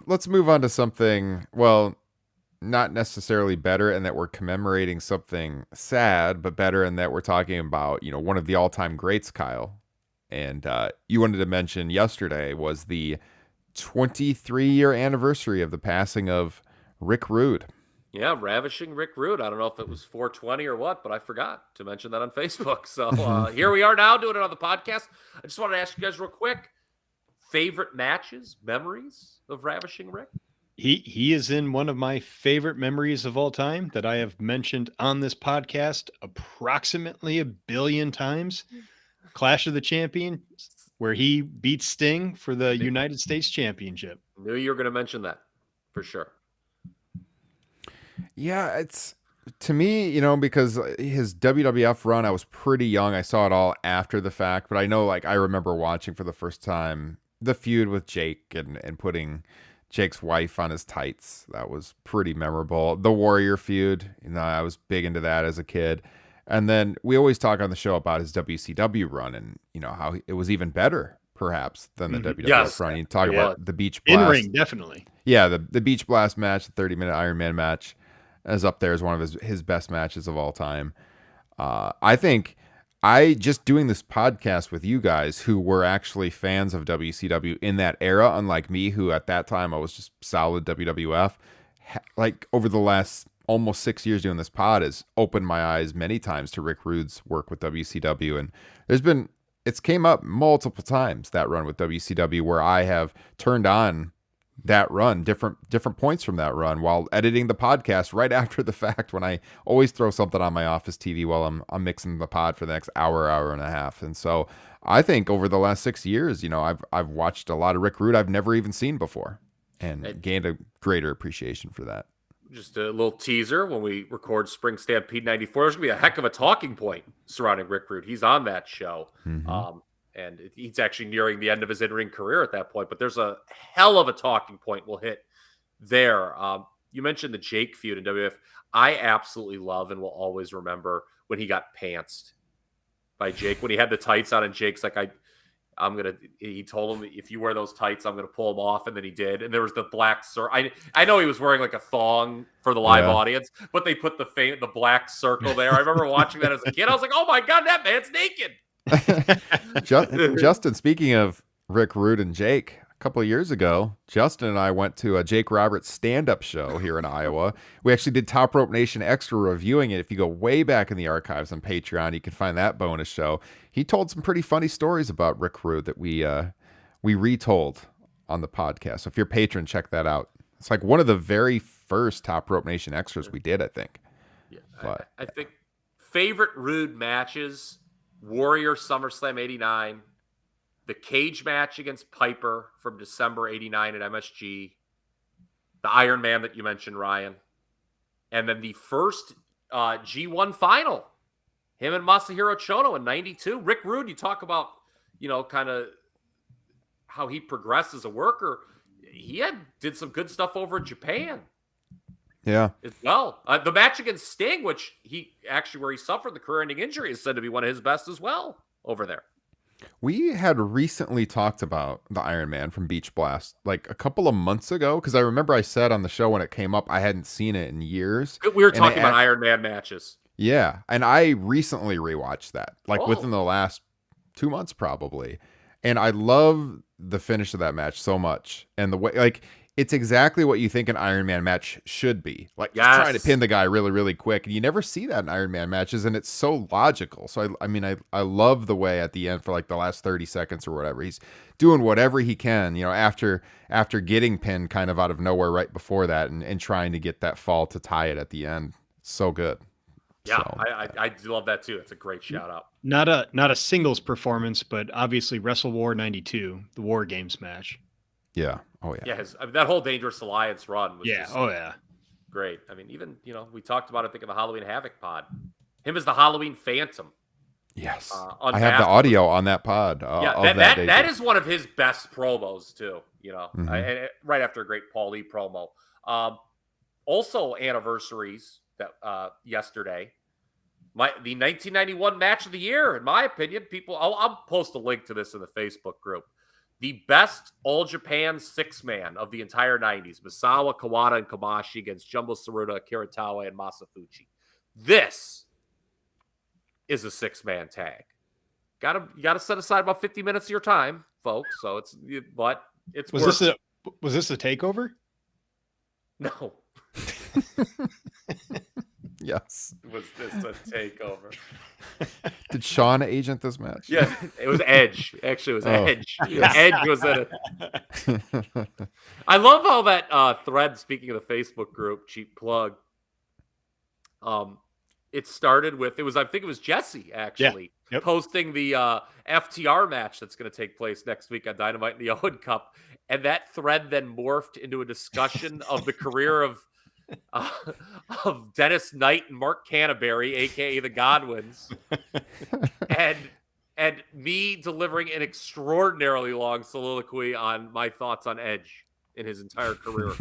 Let's move on to something. Well, not necessarily better in that we're commemorating something sad, but better in that we're talking about, one of the all-time greats, Kyle. And you wanted to mention yesterday was the 23-year anniversary of the passing of Rick Rude. Yeah, ravishing Rick Rude. I don't know if it was 420 or what, but I forgot to mention that on Facebook. So here we are now doing it on the podcast. I just wanted to ask you guys real quick, favorite matches, memories of ravishing Rick? He is in one of my favorite memories of all time that I have mentioned on this podcast approximately 1 billion times. Clash of the Champions, where he beat Sting for the United States Championship. Knew you were going to mention that for sure. Yeah, it's to me, because his WWF run, I was pretty young. I saw it all after the fact, but I know, I remember watching for the first time the feud with Jake and putting Jake's wife on his tights. That was pretty memorable. The Warrior feud, I was big into that as a kid. And then we always talk on the show about his WCW run and, how it was even better, perhaps, than the WWF run. You talk about the Beach Blast. In-ring, definitely. Yeah, the Beach Blast match, the 30-minute Iron Man match, is up there as one of his best matches of all time. I think just doing this podcast with you guys who were actually fans of WCW in that era, unlike me, who at that time I was just solid WWF, over the last almost 6 years doing this pod has opened my eyes many times to Rick Rude's work with WCW. And it's came up multiple times, that run with WCW, where I have turned on that run, different points from that run while editing the podcast right after the fact, when I always throw something on my office TV while I'm mixing the pod for the next hour and a half. And so I think over the last 6 years, I've watched a lot of Rick Rude I've never even seen before and gained a greater appreciation for that. Just a little teaser, when we record Spring Stampede 94, there's going to be a heck of a talking point surrounding Rick Rude. He's on that show. Mm-hmm. And he's actually nearing the end of his in-ring career at that point. But there's a hell of a talking point we'll hit there. You mentioned the Jake feud in WWF. I absolutely love and will always remember when he got pantsed by Jake, when he had the tights on and Jake's like, he told him, if you wear those tights, I'm going to pull them off. And then he did. And there was the black circle. I know he was wearing like a thong for the live audience, but they put the black circle there. I remember watching that as a kid. I was like, oh my God, that man's naked. Justin, speaking of Rick Rude and Jake, a couple of years ago, Justin and I went to a Jake Roberts stand-up show here in Iowa. We actually did Top Rope Nation Extra reviewing it. If you go way back in the archives on Patreon, you can find that bonus show. He told some pretty funny stories about Rick Rude that we retold on the podcast. So if you're a patron, check that out. It's like one of the very first Top Rope Nation Extras we did, I think. Yeah, but I think favorite Rude matches: Warrior SummerSlam 89, the cage match against Piper from December 89 at MSG, the Iron Man that you mentioned, Ryan, and then the first G1 final, him and Masahiro Chono in 92. Rick Rude, you talk about, kind of how he progressed as a worker. He did some good stuff over in Japan. Yeah. As well. The match against Sting, where he suffered the career-ending injury, is said to be one of his best as well over there. We had recently talked about the Iron Man from Beach Blast like a couple of months ago, because I remember I said on the show when it came up, I hadn't seen it in years. We were talking about Iron Man matches. Yeah, and I recently rewatched that, within the last 2 months probably. And I love the finish of that match so much. And the way, it's exactly what you think an Iron Man match should be. Just trying to pin the guy really, really quick. And you never see that in Iron Man matches, and it's so logical. So, I love the way at the end for the last 30 seconds or whatever, he's doing whatever he can, after getting pinned kind of out of nowhere right before that and trying to get that fall to tie it at the end. So good. Yeah, so, I do love that too. It's a great shout out. Not a singles performance, but obviously Wrestle War 92, the War Games match. Yeah. Oh, yeah. Yeah, that whole Dangerous Alliance run was great. Even, we talked about it, I think, in the Halloween Havoc pod. Him as the Halloween Phantom. Yes. I have the audio on that pod. That is one of his best promos, too. Right after a great Paul Lee promo. Also, anniversaries that yesterday. The 1991 match of the year, in my opinion, I'll post a link to this in the Facebook group. the best All Japan 6-man of the entire 90s, Misawa, Kawada, and Kobashi against Jumbo Tsuruta, Kiritawa, and Masafuchi. This is a 6-man tag. You gotta set aside about 50 minutes of your time, folks. So it's was this a takeover? No. Yes. Was this a takeover? Did Sean agent this match? Yeah, it was Edge. Actually, it was Edge. Edge was in it. I love how that thread, speaking of the Facebook group, cheap plug, it started with, I think it was Jesse, actually, posting the FTR match that's going to take place next week on Dynamite in the Owen Cup. And that thread then morphed into a discussion of the career of Dennis Knight and Mark Canterbury, a.k.a. the Godwins. and me delivering an extraordinarily long soliloquy on my thoughts on Edge in his entire career.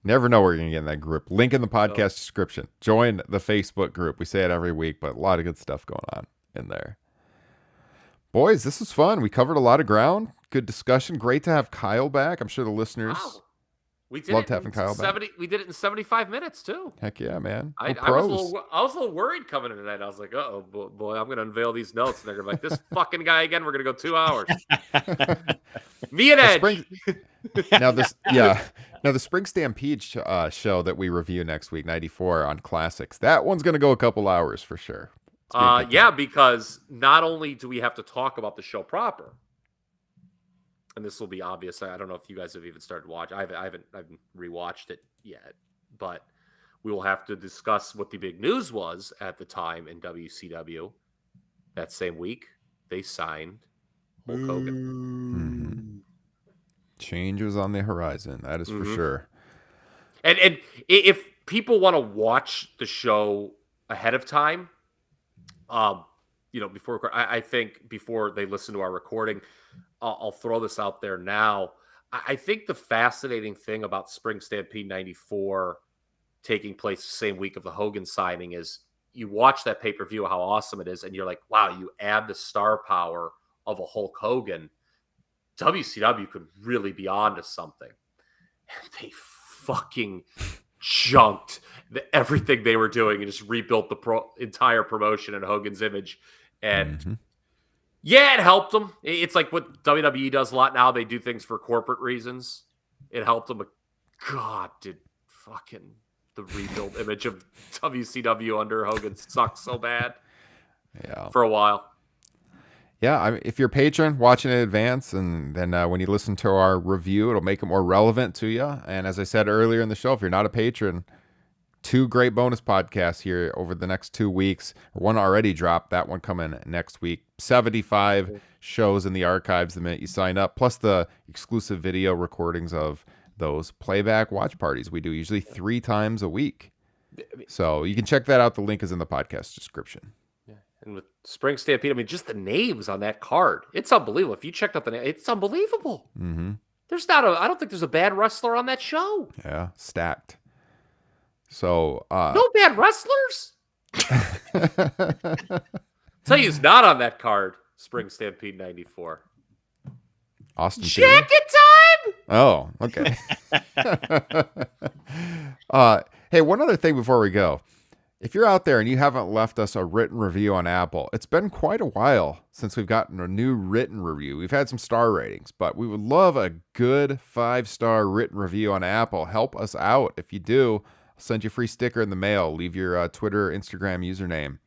Never know where you're going to get in that group. Link in the podcast description. Join the Facebook group. We say it every week, but a lot of good stuff going on in there. Boys, this was fun. We covered a lot of ground. Good discussion. Great to have Kyle back. I'm sure the listeners loved having Kyle back. We did it in 75 minutes, too. Heck yeah, man. I was a little worried coming in tonight. I was like, uh-oh, boy, I'm going to unveil these notes. And they're going to be like, this fucking guy again, we're going to go 2 hours. Me and Edge. Now, the Spring Stampede show that we review next week, 94 on Classics, that one's going to go a couple hours for sure. Because not only do we have to talk about the show proper, and this will be obvious. I don't know if you guys have even started watching. I haven't rewatched it yet, but we will have to discuss what the big news was at the time in WCW. That same week, they signed Hulk Hogan. Change was on the horizon. That is for sure. And if people want to watch the show ahead of time, before I think before they listen to our recording, I'll throw this out there now. I think the fascinating thing about Spring Stampede 94 taking place the same week of the Hogan signing is you watch that pay-per-view, how awesome it is, and you're like, wow, you add the star power of a Hulk Hogan, WCW could really be onto something. And they fucking junked everything they were doing and just rebuilt the entire promotion and Hogan's image. And yeah, it helped them. It's like what WWE does a lot now. They do things for corporate reasons. It helped them. But God, did fucking the rebuild image of WCW under Hogan suck so bad for a while. Yeah, if you're a patron, watching in advance, and then when you listen to our review, it'll make it more relevant to you. And as I said earlier in the show, if you're not a patron, 2 great bonus podcasts here over the next 2 weeks. One already dropped, that one coming next week. 75 shows in the archives the minute you sign up, plus the exclusive video recordings of those playback watch parties we do usually 3 times a week. So you can check that out. The link is in the podcast description. And with Spring Stampede, I mean, just the names on that card, it's unbelievable. If you checked out the name, it's unbelievable. There's I don't think there's a bad wrestler on that show. Yeah, stacked. So no bad wrestlers. Tell you who's not on that card. Spring Stampede 94. Austin Jacket time. Oh, okay. Hey, one other thing before we go. If you're out there and you haven't left us a written review on Apple, it's been quite a while since we've gotten a new written review. We've had some star ratings, but we would love a good 5-star written review on Apple. Help us out. If you do, I'll send you a free sticker in the mail. Leave your Twitter, Instagram username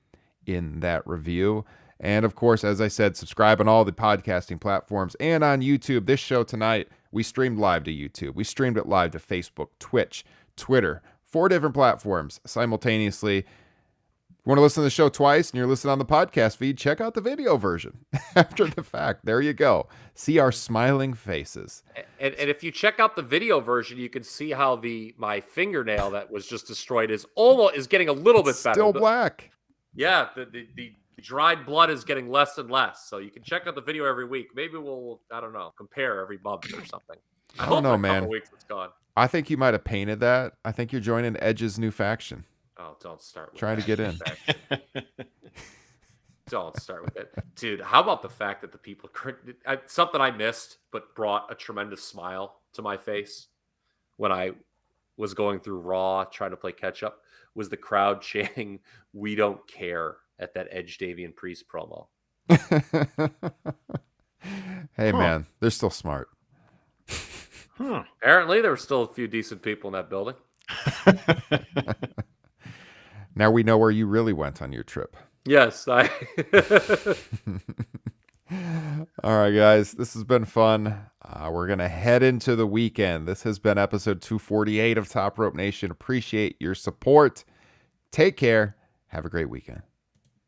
in that review. And of course, as I said, subscribe on all the podcasting platforms and on YouTube. This show tonight, we streamed live to YouTube. We streamed it live to Facebook, Twitch, Twitter, 4 different platforms simultaneously. If you want to listen to the show twice and you're listening on the podcast feed, check out the video version after the fact. There you go. See our smiling faces. And if you check out the video version, you can see how my fingernail that was just destroyed is getting a little bit better. Still black. Yeah, the dried blood is getting less and less. So you can check out the video every week. Maybe we'll, I don't know, compare every month or something. I don't know, man. Weeks it's gone. I think you might have painted that. I think you're joining Edge's new faction. Oh, don't start with trying to get in. Don't start with it. Dude, how about the fact that the people, something I missed, but brought a tremendous smile to my face when I was going through Raw, trying to play catch up, was the crowd chanting, "We don't care" at that Edge Davian Priest promo. Hey, man, they're still smart. Apparently, there were still a few decent people in that building. Now we know where you really went on your trip. Yes. All right, guys, this has been fun. We're going to head into the weekend. This has been episode 248 of Top Rope Nation. Appreciate your support. Take care. Have a great weekend.